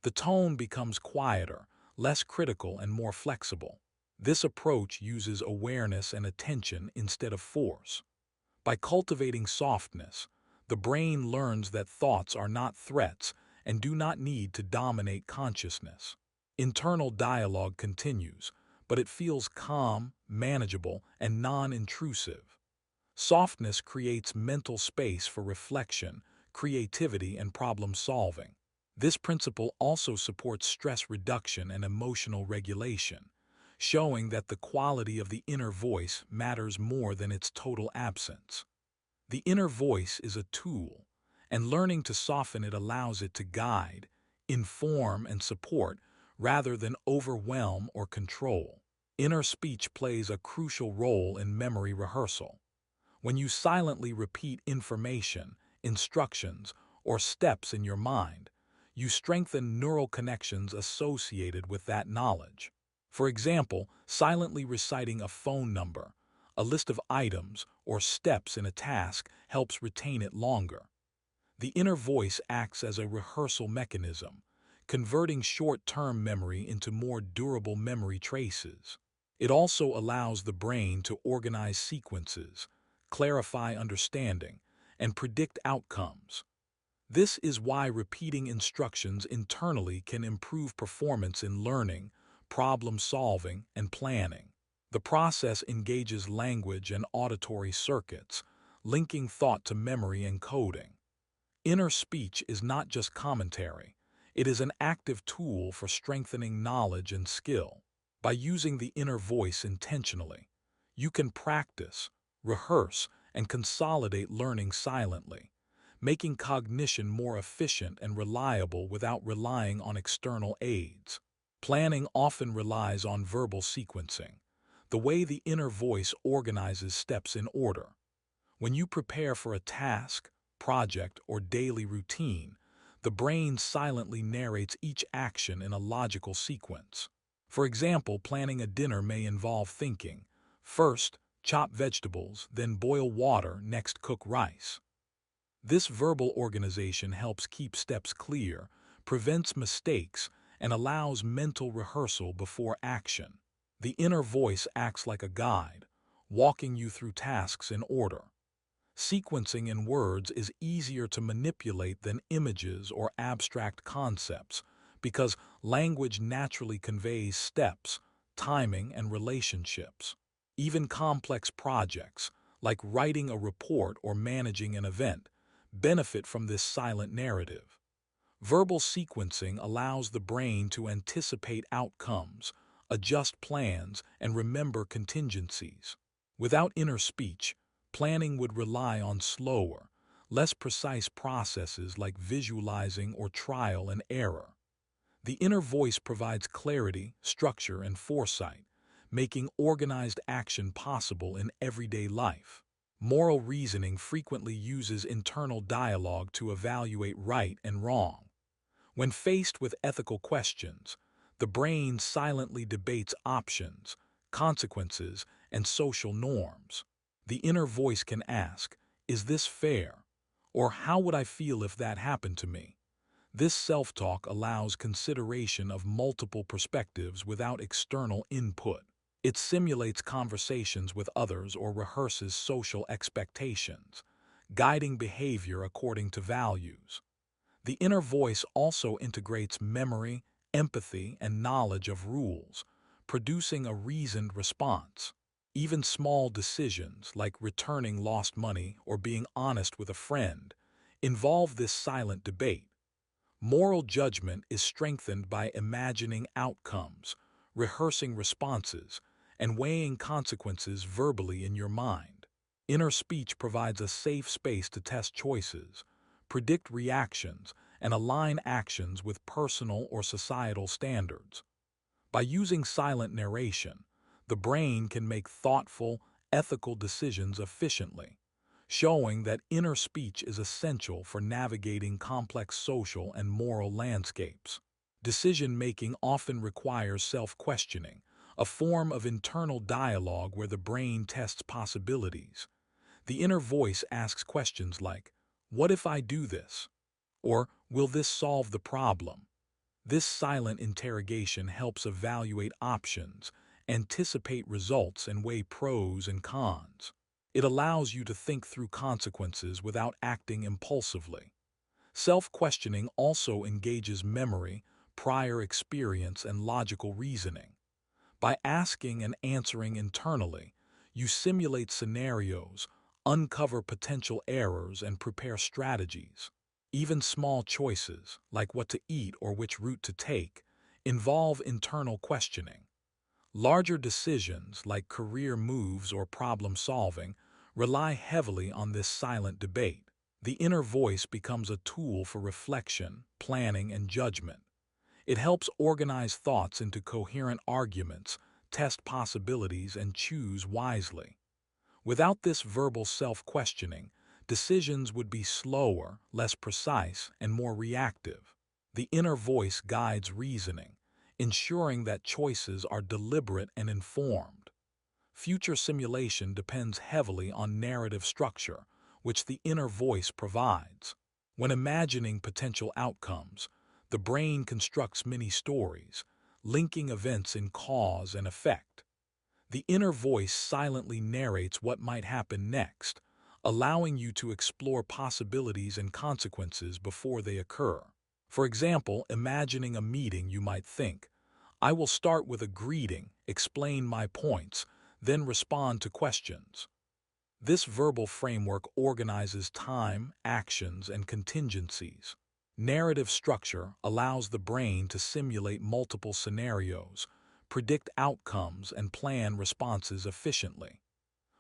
The tone becomes quieter, less critical, and more flexible. This approach uses awareness and attention instead of force. By cultivating softness, the brain learns that thoughts are not threats and do not need to dominate consciousness. Internal dialogue continues, but it feels calm, manageable, and non-intrusive. Softness creates mental space for reflection, creativity, and problem-solving. This principle also supports stress reduction and emotional regulation, showing that the quality of the inner voice matters more than its total absence. The inner voice is a tool, and learning to soften it allows it to guide, inform, and support rather than overwhelm or control. Inner speech plays a crucial role in memory rehearsal. When you silently repeat information, instructions, or steps in your mind, you strengthen neural connections associated with that knowledge. For example, silently reciting a phone number, a list of items, or steps in a task helps retain it longer. The inner voice acts as a rehearsal mechanism, converting short-term memory into more durable memory traces. It also allows the brain to organize sequences, clarify understanding, and predict outcomes. This is why repeating instructions internally can improve performance in learning, problem-solving, and planning. The process engages language and auditory circuits, linking thought to memory and coding. Inner speech is not just commentary, It is an active tool for strengthening knowledge and skill. By using the inner voice intentionally, you can practice, rehearse, and consolidate learning silently, making cognition more efficient and reliable without relying on external aids. Planning often relies on verbal sequencing, the way the inner voice organizes steps in order. When you prepare for a task, project, or daily routine, the brain silently narrates each action in a logical sequence. For example, planning a dinner may involve thinking, first, chop vegetables, then boil water, next cook rice. This verbal organization helps keep steps clear, prevents mistakes, and allows mental rehearsal before action. The inner voice acts like a guide, walking you through tasks in order. Sequencing in words is easier to manipulate than images or abstract concepts because language naturally conveys steps, timing, and relationships. Even complex projects, like writing a report or managing an event, benefit from this silent narrative. Verbal sequencing allows the brain to anticipate outcomes, adjust plans, and remember contingencies. Without inner speech, planning would rely on slower, less precise processes like visualizing or trial and error. The inner voice provides clarity, structure, and foresight, making organized action possible in everyday life. Moral reasoning frequently uses internal dialogue to evaluate right and wrong. When faced with ethical questions, the brain silently debates options, consequences, and social norms. The inner voice can ask, "Is this fair?" Or "How would I feel if that happened to me?" This self-talk allows consideration of multiple perspectives without external input. It simulates conversations with others or rehearses social expectations, guiding behavior according to values. The inner voice also integrates memory, empathy, and knowledge of rules, producing a reasoned response. Even small decisions, like returning lost money or being honest with a friend, involve this silent debate. Moral judgment is strengthened by imagining outcomes, rehearsing responses, and weighing consequences verbally in your mind. Inner speech provides a safe space to test choices, predict reactions, and align actions with personal or societal standards. By using silent narration, the brain can make thoughtful, ethical decisions efficiently, showing that inner speech is essential for navigating complex social and moral landscapes. Decision-making often requires self-questioning, a form of internal dialogue where the brain tests possibilities. The inner voice asks questions like, "What if I do this?" Or "Will this solve the problem?" This silent interrogation helps evaluate options, anticipate results, and weigh pros and cons. It allows you to think through consequences without acting impulsively. Self-questioning also engages memory, prior experience, and logical reasoning. By asking and answering internally, you simulate scenarios, uncover potential errors, and prepare strategies. Even small choices, like what to eat or which route to take, involve internal questioning. Larger decisions, like career moves or problem solving, rely heavily on this silent debate. The inner voice becomes a tool for reflection, planning, and judgment. It helps organize thoughts into coherent arguments, test possibilities, and choose wisely. Without this verbal self-questioning, decisions would be slower, less precise, and more reactive. The inner voice guides reasoning, ensuring that choices are deliberate and informed. Future simulation depends heavily on narrative structure, which the inner voice provides. When imagining potential outcomes, the brain constructs many stories, linking events in cause and effect. The inner voice silently narrates what might happen next, allowing you to explore possibilities and consequences before they occur. For example, imagining a meeting, you might think, "I will start with a greeting, explain my points, then respond to questions." This verbal framework organizes time, actions, and contingencies. Narrative structure allows the brain to simulate multiple scenarios, predict outcomes, and plan responses efficiently.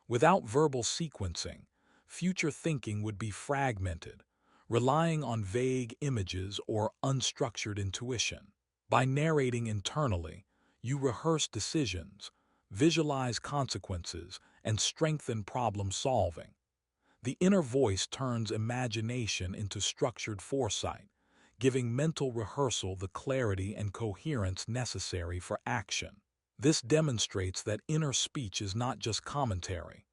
Without verbal sequencing, future thinking would be fragmented, relying on vague images or unstructured intuition. By narrating internally, you rehearse decisions, visualize consequences, and strengthen problem solving. The inner voice turns imagination into structured foresight, giving mental rehearsal the clarity and coherence necessary for action. This demonstrates that inner speech is not just commentary,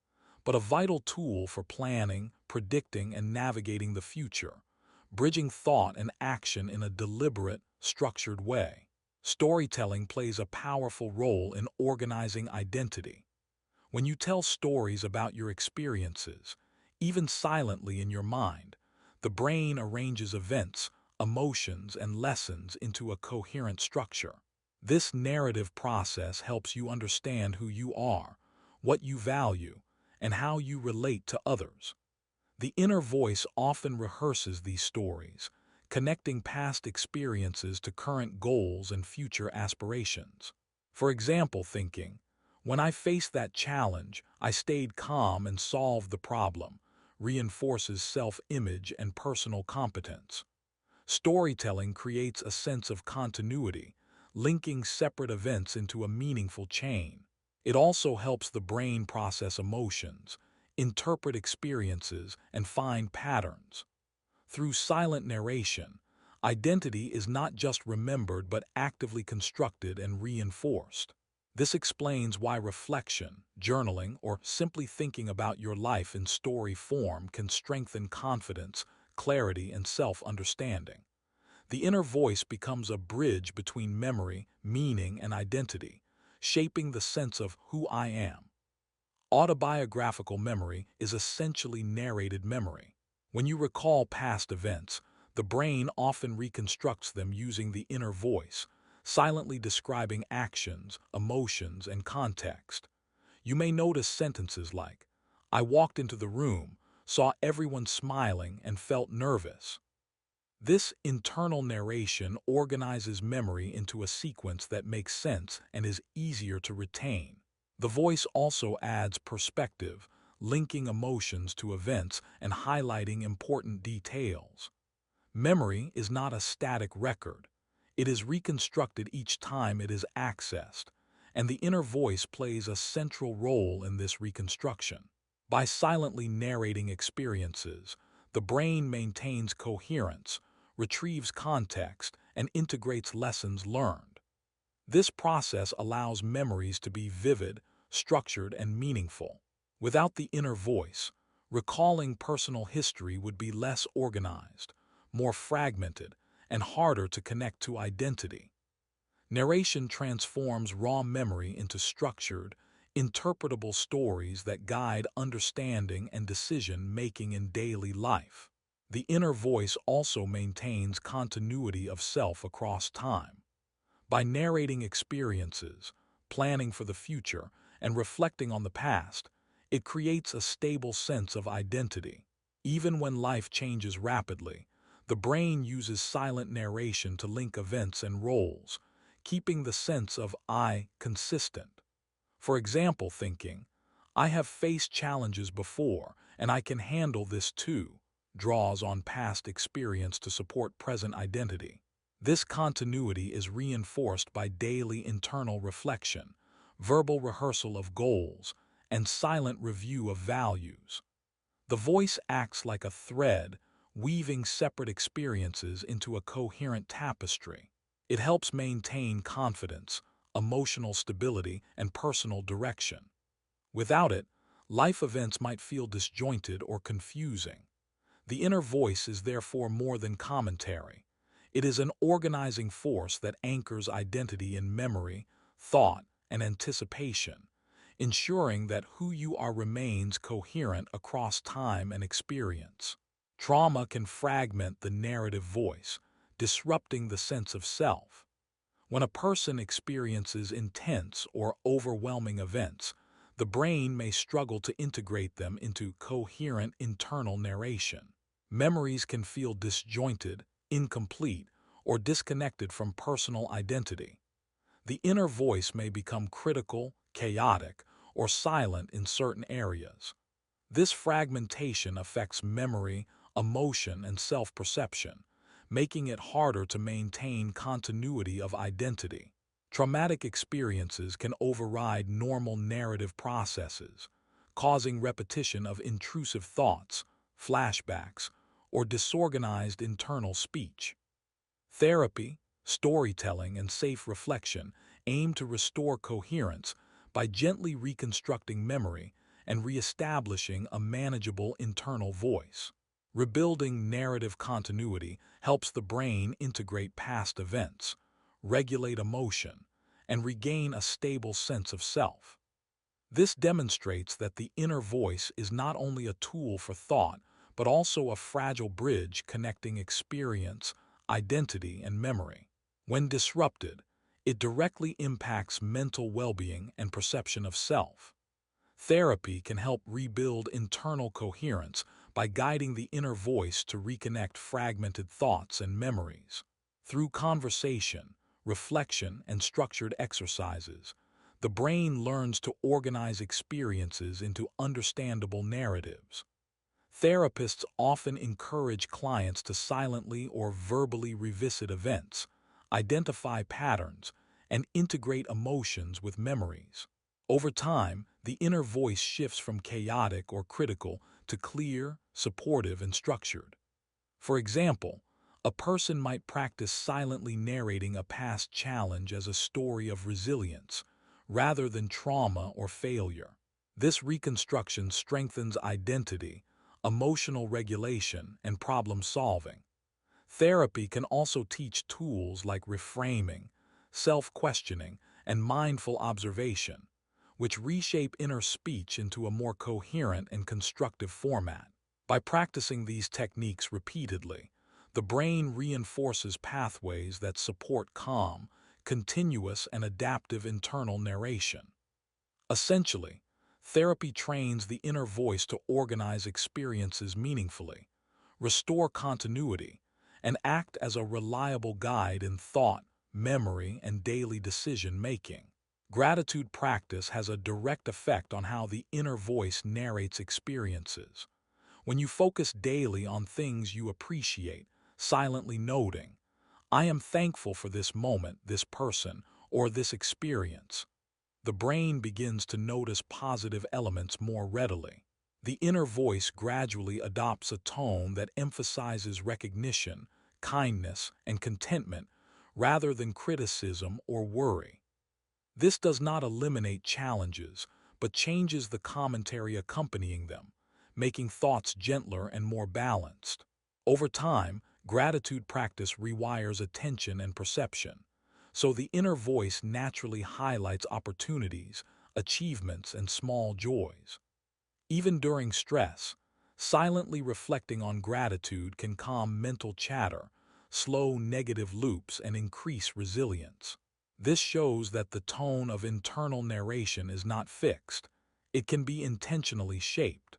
but a vital tool for planning, predicting, and navigating the future, bridging thought and action in a deliberate, structured way. Storytelling plays a powerful role in organizing identity. When you tell stories about your experiences, even silently in your mind, the brain arranges events, emotions, and lessons into a coherent structure. This narrative process helps you understand who you are, what you value, and how you relate to others. The inner voice often rehearses these stories, connecting past experiences to current goals and future aspirations. For example, thinking, "When I faced that challenge, I stayed calm and solved the problem," reinforces self-image and personal competence. Storytelling creates a sense of continuity, linking separate events into a meaningful chain. It also helps the brain process emotions, interpret experiences, and find patterns. Through silent narration, identity is not just remembered but actively constructed and reinforced. This explains why reflection, journaling, or simply thinking about your life in story form can strengthen confidence, clarity, and self-understanding. The inner voice becomes a bridge between memory, meaning, and identity, shaping the sense of who I am. Autobiographical memory is essentially narrated memory. When you recall past events, the brain often reconstructs them using the inner voice, silently describing actions, emotions, and context. You may notice sentences like, "I walked into the room, saw everyone smiling, and felt nervous." This internal narration organizes memory into a sequence that makes sense and is easier to retain. The voice also adds perspective, linking emotions to events and highlighting important details. Memory is not a static record. It is reconstructed each time it is accessed, and the inner voice plays a central role in this reconstruction. By silently narrating experiences, the brain maintains coherence, retrieves context, and integrates lessons learned. This process allows memories to be vivid, structured, and meaningful. Without the inner voice, recalling personal history would be less organized, more fragmented, and harder to connect to identity. Narration transforms raw memory into structured, interpretable stories that guide understanding and decision-making in daily life. The inner voice also maintains continuity of self across time. By narrating experiences, planning for the future, and reflecting on the past, it creates a stable sense of identity. Even when life changes rapidly, the brain uses silent narration to link events and roles, keeping the sense of I consistent. For example, thinking, "I have faced challenges before, and I can handle this too," draws on past experience to support present identity. This continuity is reinforced by daily internal reflection, verbal rehearsal of goals, and silent review of values. The voice acts like a thread, weaving separate experiences into a coherent tapestry. It helps maintain confidence, emotional stability, and personal direction. Without it, life events might feel disjointed or confusing. The inner voice is therefore more than commentary. It is an organizing force that anchors identity in memory, thought, and anticipation, ensuring that who you are remains coherent across time and experience. Trauma can fragment the narrative voice, disrupting the sense of self. When a person experiences intense or overwhelming events, the brain may struggle to integrate them into coherent internal narration. Memories can feel disjointed, incomplete, or disconnected from personal identity. The inner voice may become critical, chaotic, or silent in certain areas. This fragmentation affects memory, emotion, and self-perception, making it harder to maintain continuity of identity. Traumatic experiences can override normal narrative processes, causing repetition of intrusive thoughts, flashbacks, or disorganized internal speech. Therapy, storytelling, and safe reflection aim to restore coherence by gently reconstructing memory and reestablishing a manageable internal voice. Rebuilding narrative continuity helps the brain integrate past events, regulate emotion, and regain a stable sense of self. This demonstrates that the inner voice is not only a tool for thought, but also a fragile bridge connecting experience, identity, and memory. When disrupted, it directly impacts mental well-being and perception of self. Therapy can help rebuild internal coherence by guiding the inner voice to reconnect fragmented thoughts and memories. Through conversation, reflection, and structured exercises, the brain learns to organize experiences into understandable narratives. Therapists often encourage clients to silently or verbally revisit events, identify patterns, and integrate emotions with memories. Over time, the inner voice shifts from chaotic or critical to clear, supportive, and structured. For example, a person might practice silently narrating a past challenge as a story of resilience, rather than trauma or failure. This reconstruction strengthens identity, emotional regulation, and problem solving. Therapy can also teach tools like reframing, self-questioning, and mindful observation, which reshape inner speech into a more coherent and constructive format. By practicing these techniques repeatedly, the brain reinforces pathways that support calm, continuous, and adaptive internal narration. Essentially, therapy trains the inner voice to organize experiences meaningfully, restore continuity, and act as a reliable guide in thought, memory, and daily decision-making. Gratitude practice has a direct effect on how the inner voice narrates experiences. When you focus daily on things you appreciate, silently noting, "I am thankful for this moment, this person, or this experience," the brain begins to notice positive elements more readily. The inner voice gradually adopts a tone that emphasizes recognition, kindness, and contentment rather than criticism or worry. This does not eliminate challenges, but changes the commentary accompanying them, making thoughts gentler and more balanced. Over time, gratitude practice rewires attention and perception, so the inner voice naturally highlights opportunities, achievements, and small joys. Even during stress, silently reflecting on gratitude can calm mental chatter, slow negative loops, and increase resilience. This shows that the tone of internal narration is not fixed. It can be intentionally shaped.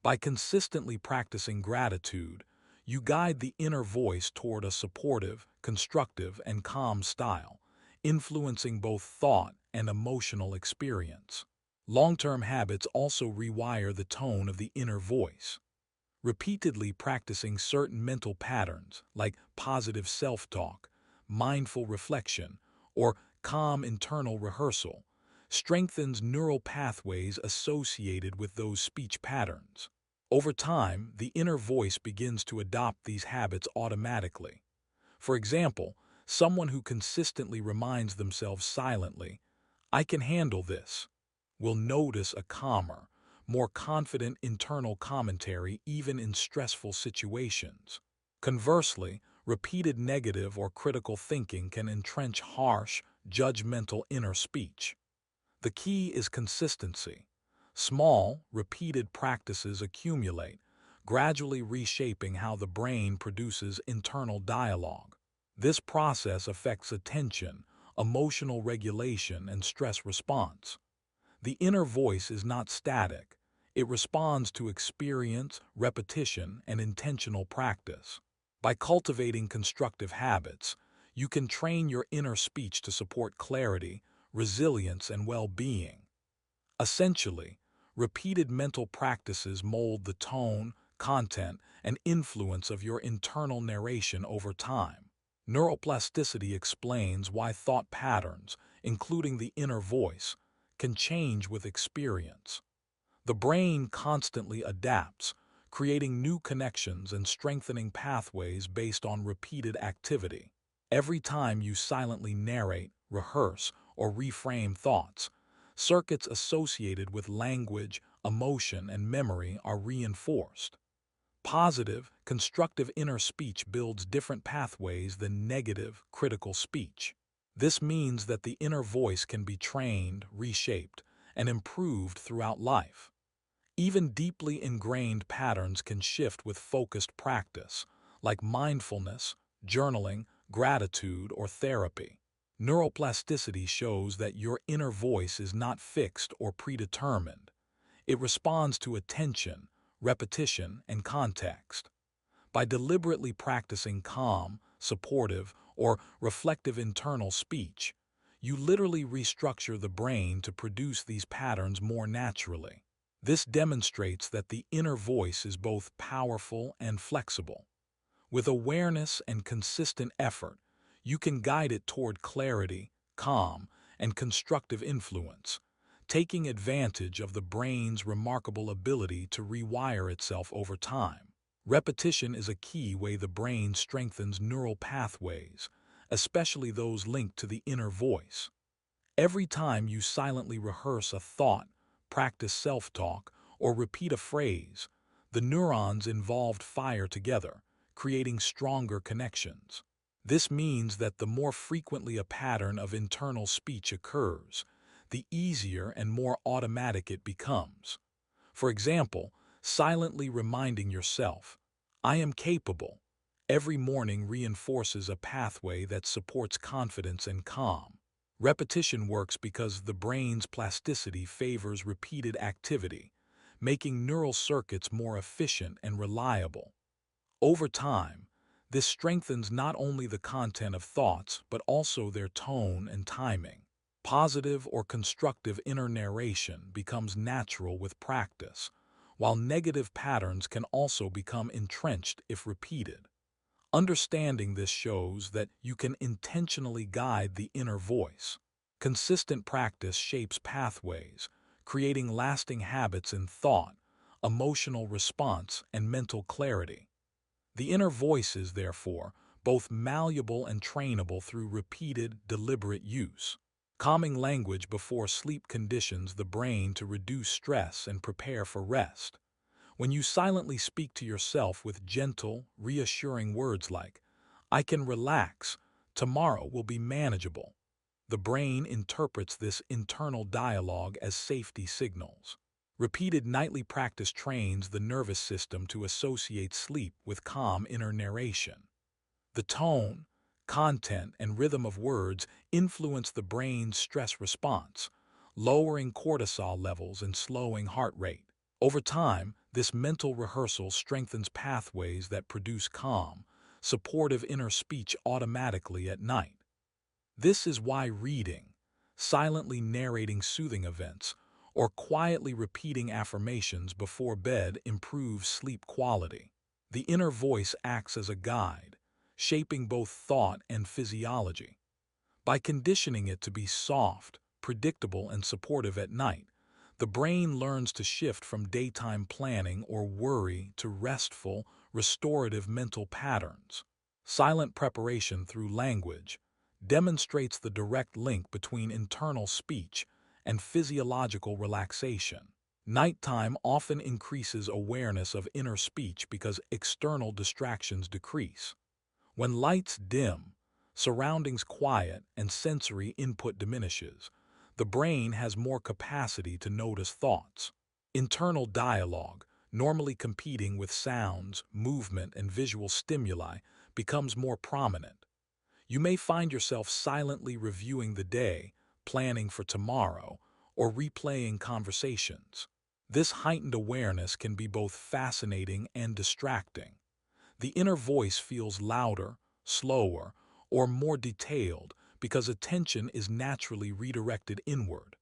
By consistently practicing gratitude, you guide the inner voice toward a supportive, constructive, and calm style, influencing both thought and emotional experience. Long-term habits also rewire the tone of the inner voice. Repeatedly practicing certain mental patterns like positive self-talk, mindful reflection, or calm internal rehearsal strengthens neural pathways associated with those speech patterns. Over time, the inner voice begins to adopt these habits automatically. For example, someone who consistently reminds themselves silently, "I can handle this," will notice a calmer, more confident internal commentary even in stressful situations. Conversely, repeated negative or critical thinking can entrench harsh, judgmental inner speech. The key is consistency. Small, repeated practices accumulate, gradually reshaping how the brain produces internal dialogue. This process affects attention, emotional regulation, and stress response. The inner voice is not static. It responds to experience, repetition, and intentional practice. By cultivating constructive habits, you can train your inner speech to support clarity, resilience, and well-being. Essentially, repeated mental practices mold the tone, content, and influence of your internal narration over time. Neuroplasticity explains why thought patterns, including the inner voice, can change with experience. The brain constantly adapts, creating new connections and strengthening pathways based on repeated activity. Every time you silently narrate, rehearse, or reframe thoughts, circuits associated with language, emotion, and memory are reinforced. Positive, constructive inner speech builds different pathways than negative, critical speech. This means that the inner voice can be trained, reshaped, and improved throughout life. Even deeply ingrained patterns can shift with focused practice, like mindfulness, journaling, gratitude, or therapy. Neuroplasticity shows that your inner voice is not fixed or predetermined. It responds to attention, repetition, and context. By deliberately practicing calm, supportive, or reflective internal speech, you literally restructure the brain to produce these patterns more naturally. This demonstrates that the inner voice is both powerful and flexible. With awareness and consistent effort, you can guide it toward clarity, calm, and constructive influence, taking advantage of the brain's remarkable ability to rewire itself over time. Repetition is a key way the brain strengthens neural pathways, especially those linked to the inner voice. Every time you silently rehearse a thought, practice self-talk, or repeat a phrase, the neurons involved fire together, creating stronger connections. This means that the more frequently a pattern of internal speech occurs, the easier and more automatic it becomes. For example, silently reminding yourself, "I am capable," every morning reinforces a pathway that supports confidence and calm. Repetition works because the brain's plasticity favors repeated activity, making neural circuits more efficient and reliable. Over time, this strengthens not only the content of thoughts but also their tone and timing. Positive or constructive inner narration becomes natural with practice, while negative patterns can also become entrenched if repeated. Understanding this shows that you can intentionally guide the inner voice. Consistent practice shapes pathways, creating lasting habits in thought, emotional response, and mental clarity. The inner voice is, therefore, both malleable and trainable through repeated, deliberate use. Calming language before sleep conditions the brain to reduce stress and prepare for rest. When you silently speak to yourself with gentle, reassuring words like, "I can relax, tomorrow will be manageable," the brain interprets this internal dialogue as safety signals. Repeated nightly practice trains the nervous system to associate sleep with calm inner narration. The tone, content, and rhythm of words influence the brain's stress response, lowering cortisol levels and slowing heart rate. Over time, this mental rehearsal strengthens pathways that produce calm, supportive inner speech automatically at night. This is why reading, silently narrating soothing events, or quietly repeating affirmations before bed improves sleep quality. The inner voice acts as a guide, shaping both thought and physiology. By conditioning it to be soft, predictable, and supportive at night, the brain learns to shift from daytime planning or worry to restful, restorative mental patterns. Silent preparation through language demonstrates the direct link between internal speech and physiological relaxation. Nighttime often increases awareness of inner speech because external distractions decrease. When lights dim, surroundings quiet, and sensory input diminishes, the brain has more capacity to notice thoughts. Internal dialogue, normally competing with sounds, movement, and visual stimuli, becomes more prominent. You may find yourself silently reviewing the day, planning for tomorrow, or replaying conversations. This heightened awareness can be both fascinating and distracting. The inner voice feels louder, slower, or more detailed because attention is naturally redirected inward.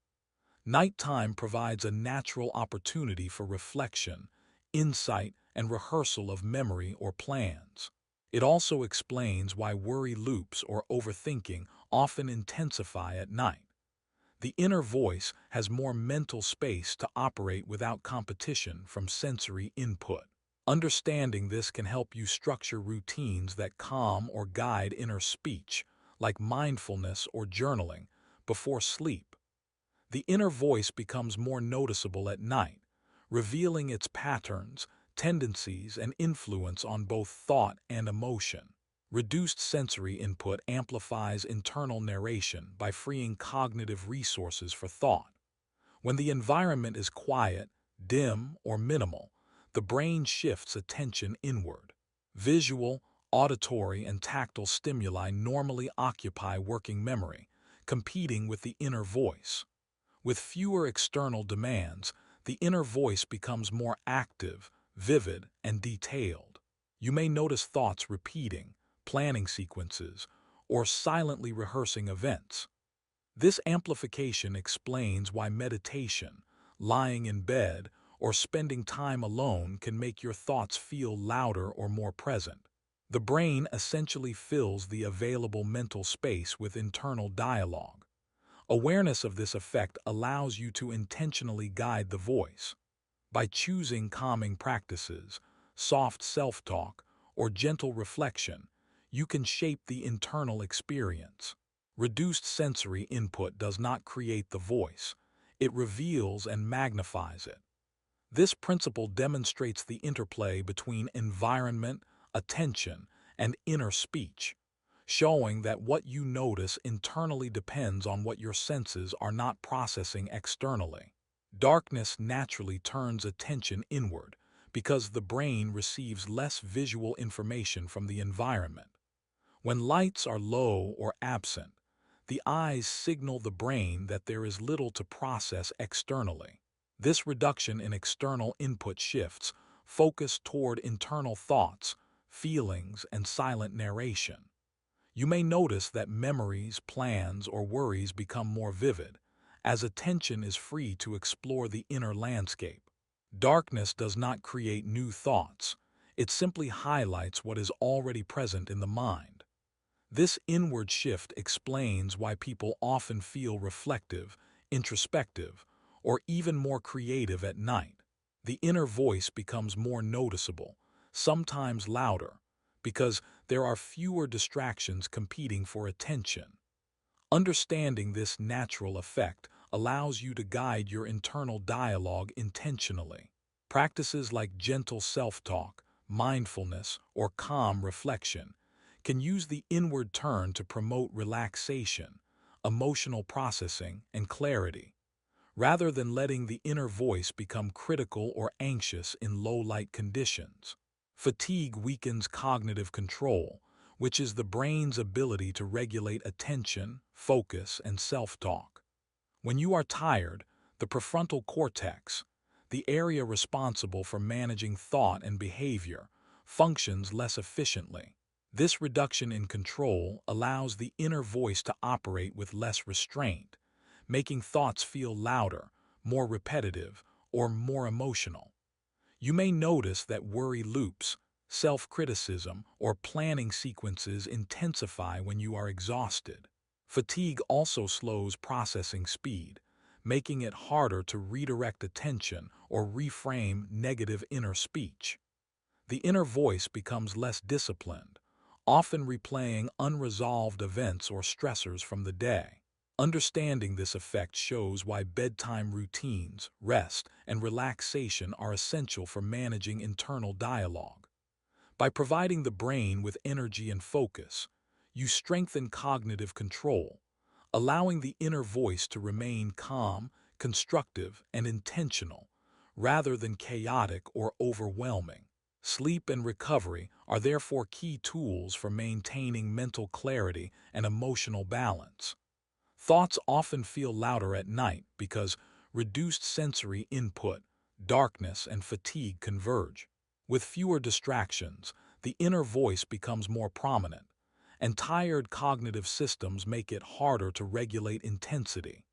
Nighttime provides a natural opportunity for reflection, insight, and rehearsal of memory or plans. It also explains why worry loops or overthinking often intensify at night. The inner voice has more mental space to operate without competition from sensory input. Understanding this can help you structure routines that calm or guide inner speech, like mindfulness or journaling, before sleep. The inner voice becomes more noticeable at night, revealing its patterns, tendencies, and influence on both thought and emotion. Reduced sensory input amplifies internal narration by freeing cognitive resources for thought. When the environment is quiet, dim, or minimal, the brain shifts attention inward. Visual, auditory, and tactile stimuli normally occupy working memory, competing with the inner voice. With fewer external demands, the inner voice becomes more active, vivid, and detailed. You may notice thoughts repeating, planning sequences, or silently rehearsing events. This amplification explains why meditation, lying in bed, or spending time alone can make your thoughts feel louder or more present. The brain essentially fills the available mental space with internal dialogue. Awareness of this effect allows you to intentionally guide the voice. By choosing calming practices, soft self-talk, or gentle reflection, you can shape the internal experience. Reduced sensory input does not create the voice, it reveals and magnifies it. This principle demonstrates the interplay between environment, attention, and inner speech, showing that what you notice internally depends on what your senses are not processing externally. Darkness naturally turns attention inward because the brain receives less visual information from the environment. When lights are low or absent, the eyes signal the brain that there is little to process externally. This reduction in external input shifts focus toward internal thoughts, feelings, and silent narration. You may notice that memories, plans, or worries become more vivid, as attention is free to explore the inner landscape. Darkness does not create new thoughts, it simply highlights what is already present in the mind. This inward shift explains why people often feel reflective, introspective, or even more creative at night. The inner voice becomes more noticeable, sometimes louder, because there are fewer distractions competing for attention. Understanding this natural effect allows you to guide your internal dialogue intentionally. Practices like gentle self-talk, mindfulness, or calm reflection can use the inward turn to promote relaxation, emotional processing, and clarity, rather than letting the inner voice become critical or anxious in low-light conditions. Fatigue weakens cognitive control, which is the brain's ability to regulate attention, focus, and self-talk. When you are tired, the prefrontal cortex, the area responsible for managing thought and behavior, functions less efficiently. This reduction in control allows the inner voice to operate with less restraint, making thoughts feel louder, more repetitive, or more emotional. You may notice that worry loops, self-criticism, or planning sequences intensify when you are exhausted. Fatigue also slows processing speed, making it harder to redirect attention or reframe negative inner speech. The inner voice becomes less disciplined, often replaying unresolved events or stressors from the day. Understanding this effect shows why bedtime routines, rest, and relaxation are essential for managing internal dialogue. By providing the brain with energy and focus, you strengthen cognitive control, allowing the inner voice to remain calm, constructive, and intentional, rather than chaotic or overwhelming. Sleep and recovery are therefore key tools for maintaining mental clarity and emotional balance. Thoughts often feel louder at night because reduced sensory input, darkness, and fatigue converge. With fewer distractions, the inner voice becomes more prominent, and tired cognitive systems make it harder to regulate intensity.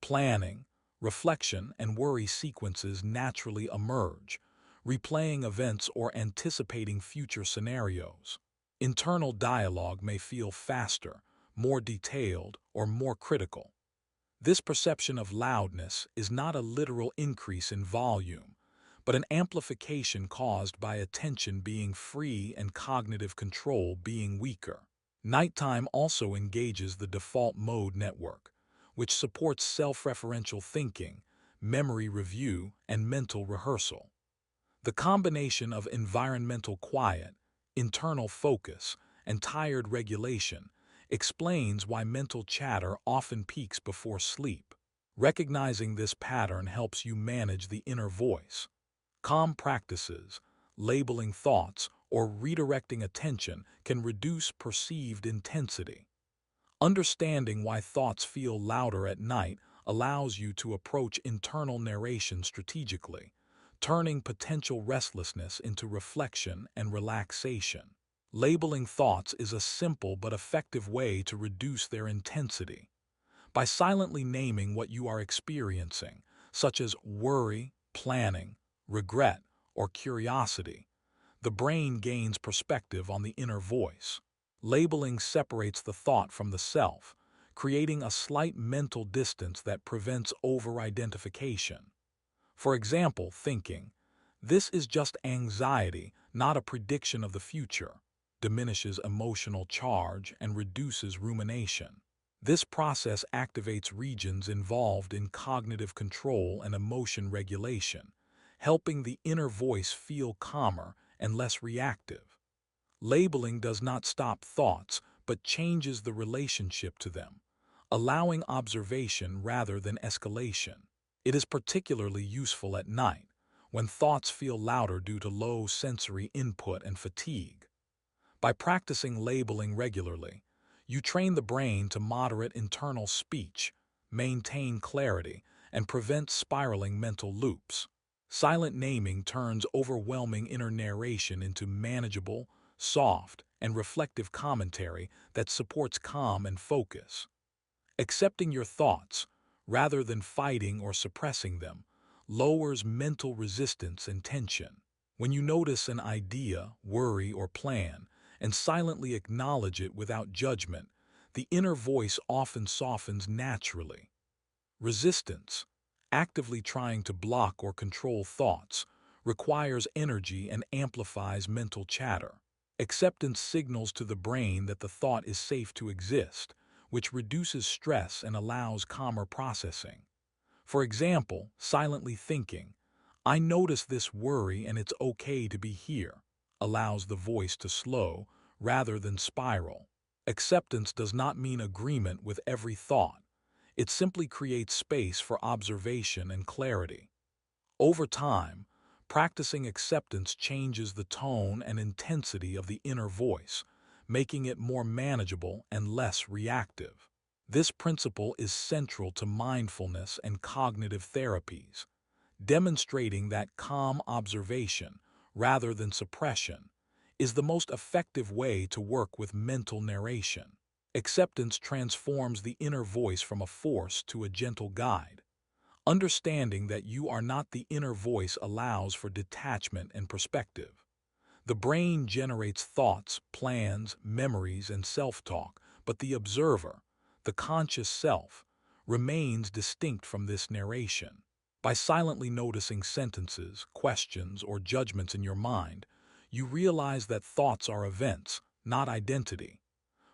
Planning, reflection, and worry sequences naturally emerge, replaying events or anticipating future scenarios. Internal dialogue may feel faster, more detailed, or more critical. This perception of loudness is not a literal increase in volume, but an amplification caused by attention being free and cognitive control being weaker. Nighttime also engages the default mode network, which supports self-referential thinking, memory review, and mental rehearsal. The combination of environmental quiet, internal focus, and tired regulation explains why mental chatter often peaks before sleep. Recognizing this pattern helps you manage the inner voice. Calm practices, labeling thoughts, or redirecting attention can reduce perceived intensity. Understanding why thoughts feel louder at night allows you to approach internal narration strategically, turning potential restlessness into reflection and relaxation. Labeling thoughts is a simple but effective way to reduce their intensity. By silently naming what you are experiencing, such as worry, planning, regret, or curiosity, the brain gains perspective on the inner voice. Labeling separates the thought from the self, creating a slight mental distance that prevents over-identification. For example, thinking, "This is just anxiety, not a prediction of the future," diminishes emotional charge and reduces rumination. This process activates regions involved in cognitive control and emotion regulation, helping the inner voice feel calmer and less reactive. Labeling does not stop thoughts, but changes the relationship to them, allowing observation rather than escalation. It is particularly useful at night, when thoughts feel louder due to low sensory input and fatigue. By practicing labeling regularly, you train the brain to moderate internal speech, maintain clarity, and prevent spiraling mental loops. Silent naming turns overwhelming inner narration into manageable, soft, and reflective commentary that supports calm and focus. Accepting your thoughts, rather than fighting or suppressing them, lowers mental resistance and tension. When you notice an idea, worry, or plan, and silently acknowledge it without judgment, the inner voice often softens naturally. Resistance, actively trying to block or control thoughts, requires energy and amplifies mental chatter. Acceptance signals to the brain that the thought is safe to exist, which reduces stress and allows calmer processing. For example, silently thinking, "I notice this worry and it's okay to be here," allows the voice to slow rather than spiral. Acceptance does not mean agreement with every thought. It simply creates space for observation and clarity. Over time, practicing acceptance changes the tone and intensity of the inner voice, making it more manageable and less reactive. This principle is central to mindfulness and cognitive therapies, demonstrating that calm observation, rather than suppression, is the most effective way to work with mental narration. Acceptance transforms the inner voice from a force to a gentle guide. Understanding that you are not the inner voice allows for detachment and perspective. The brain generates thoughts, plans, memories, and self-talk, but the observer, the conscious self, remains distinct from this narration. By silently noticing sentences, questions, or judgments in your mind, you realize that thoughts are events, not identity.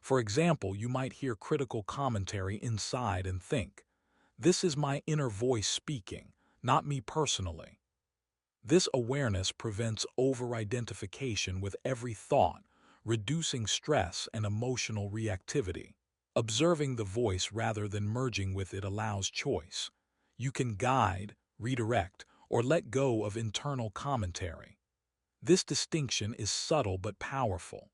For example, you might hear critical commentary inside and think, "This is my inner voice speaking, not me personally." This awareness prevents over-identification with every thought, reducing stress and emotional reactivity. Observing the voice rather than merging with it allows choice. You can guide, redirect, or let go of internal commentary. This distinction is subtle but powerful.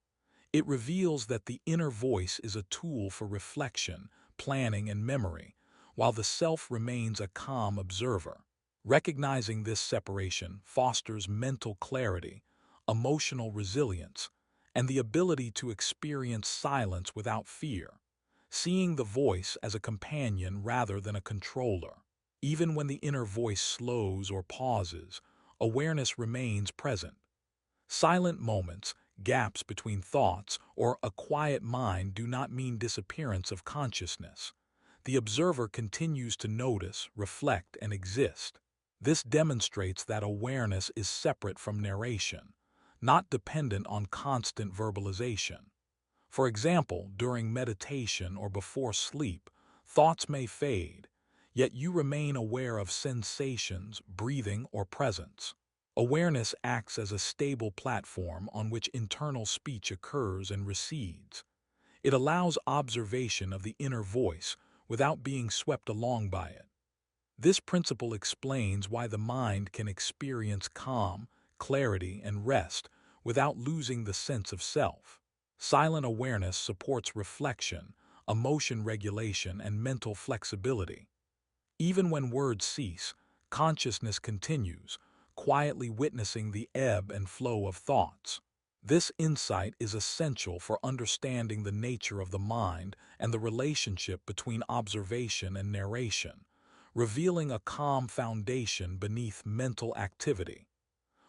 It reveals that the inner voice is a tool for reflection, planning, and memory, while the self remains a calm observer. Recognizing this separation fosters mental clarity, emotional resilience, and the ability to experience silence without fear, seeing the voice as a companion rather than a controller. Even when the inner voice slows or pauses, awareness remains present. Silent moments, gaps between thoughts, or a quiet mind do not mean disappearance of consciousness. The observer continues to notice, reflect, and exist. This demonstrates that awareness is separate from narration, not dependent on constant verbalization. For example, during meditation or before sleep, thoughts may fade, yet you remain aware of sensations, breathing, or presence. Awareness acts as a stable platform on which internal speech occurs and recedes. It allows observation of the inner voice without being swept along by it. This principle explains why the mind can experience calm, clarity, and rest without losing the sense of self. Silent awareness supports reflection, emotion regulation, and mental flexibility. Even when words cease, consciousness continues, quietly witnessing the ebb and flow of thoughts. This insight is essential for understanding the nature of the mind and the relationship between observation and narration, revealing a calm foundation beneath mental activity.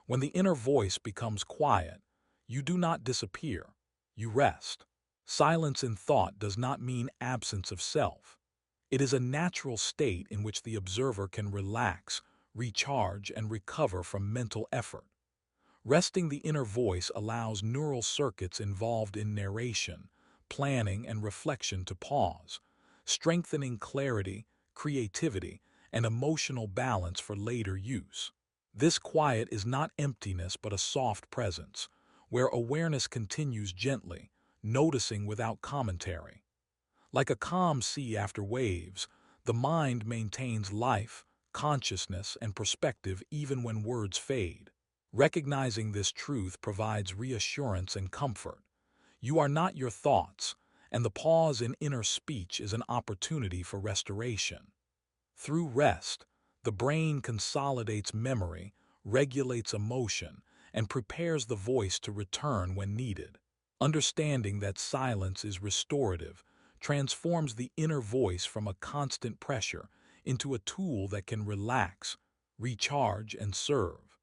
When the inner voice becomes quiet, you do not disappear, you rest. Silence in thought does not mean absence of self. It is a natural state in which the observer can relax, recharge, and recover from mental effort. Resting the inner voice allows neural circuits involved in narration, planning, and reflection to pause, strengthening clarity, creativity, and emotional balance for later use. This quiet is not emptiness but a soft presence, where awareness continues gently, noticing without commentary. Like a calm sea after waves, the mind maintains life, consciousness, and perspective even when words fade. Recognizing this truth provides reassurance and comfort. You are not your thoughts, and the pause in inner speech is an opportunity for restoration. Through rest, the brain consolidates memory, regulates emotion, and prepares the voice to return when needed. Understanding that silence is restorative transforms the inner voice from a constant pressure into a tool that can relax, recharge, and serve,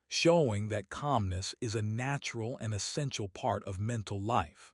showing that calmness is a natural and essential part of mental life.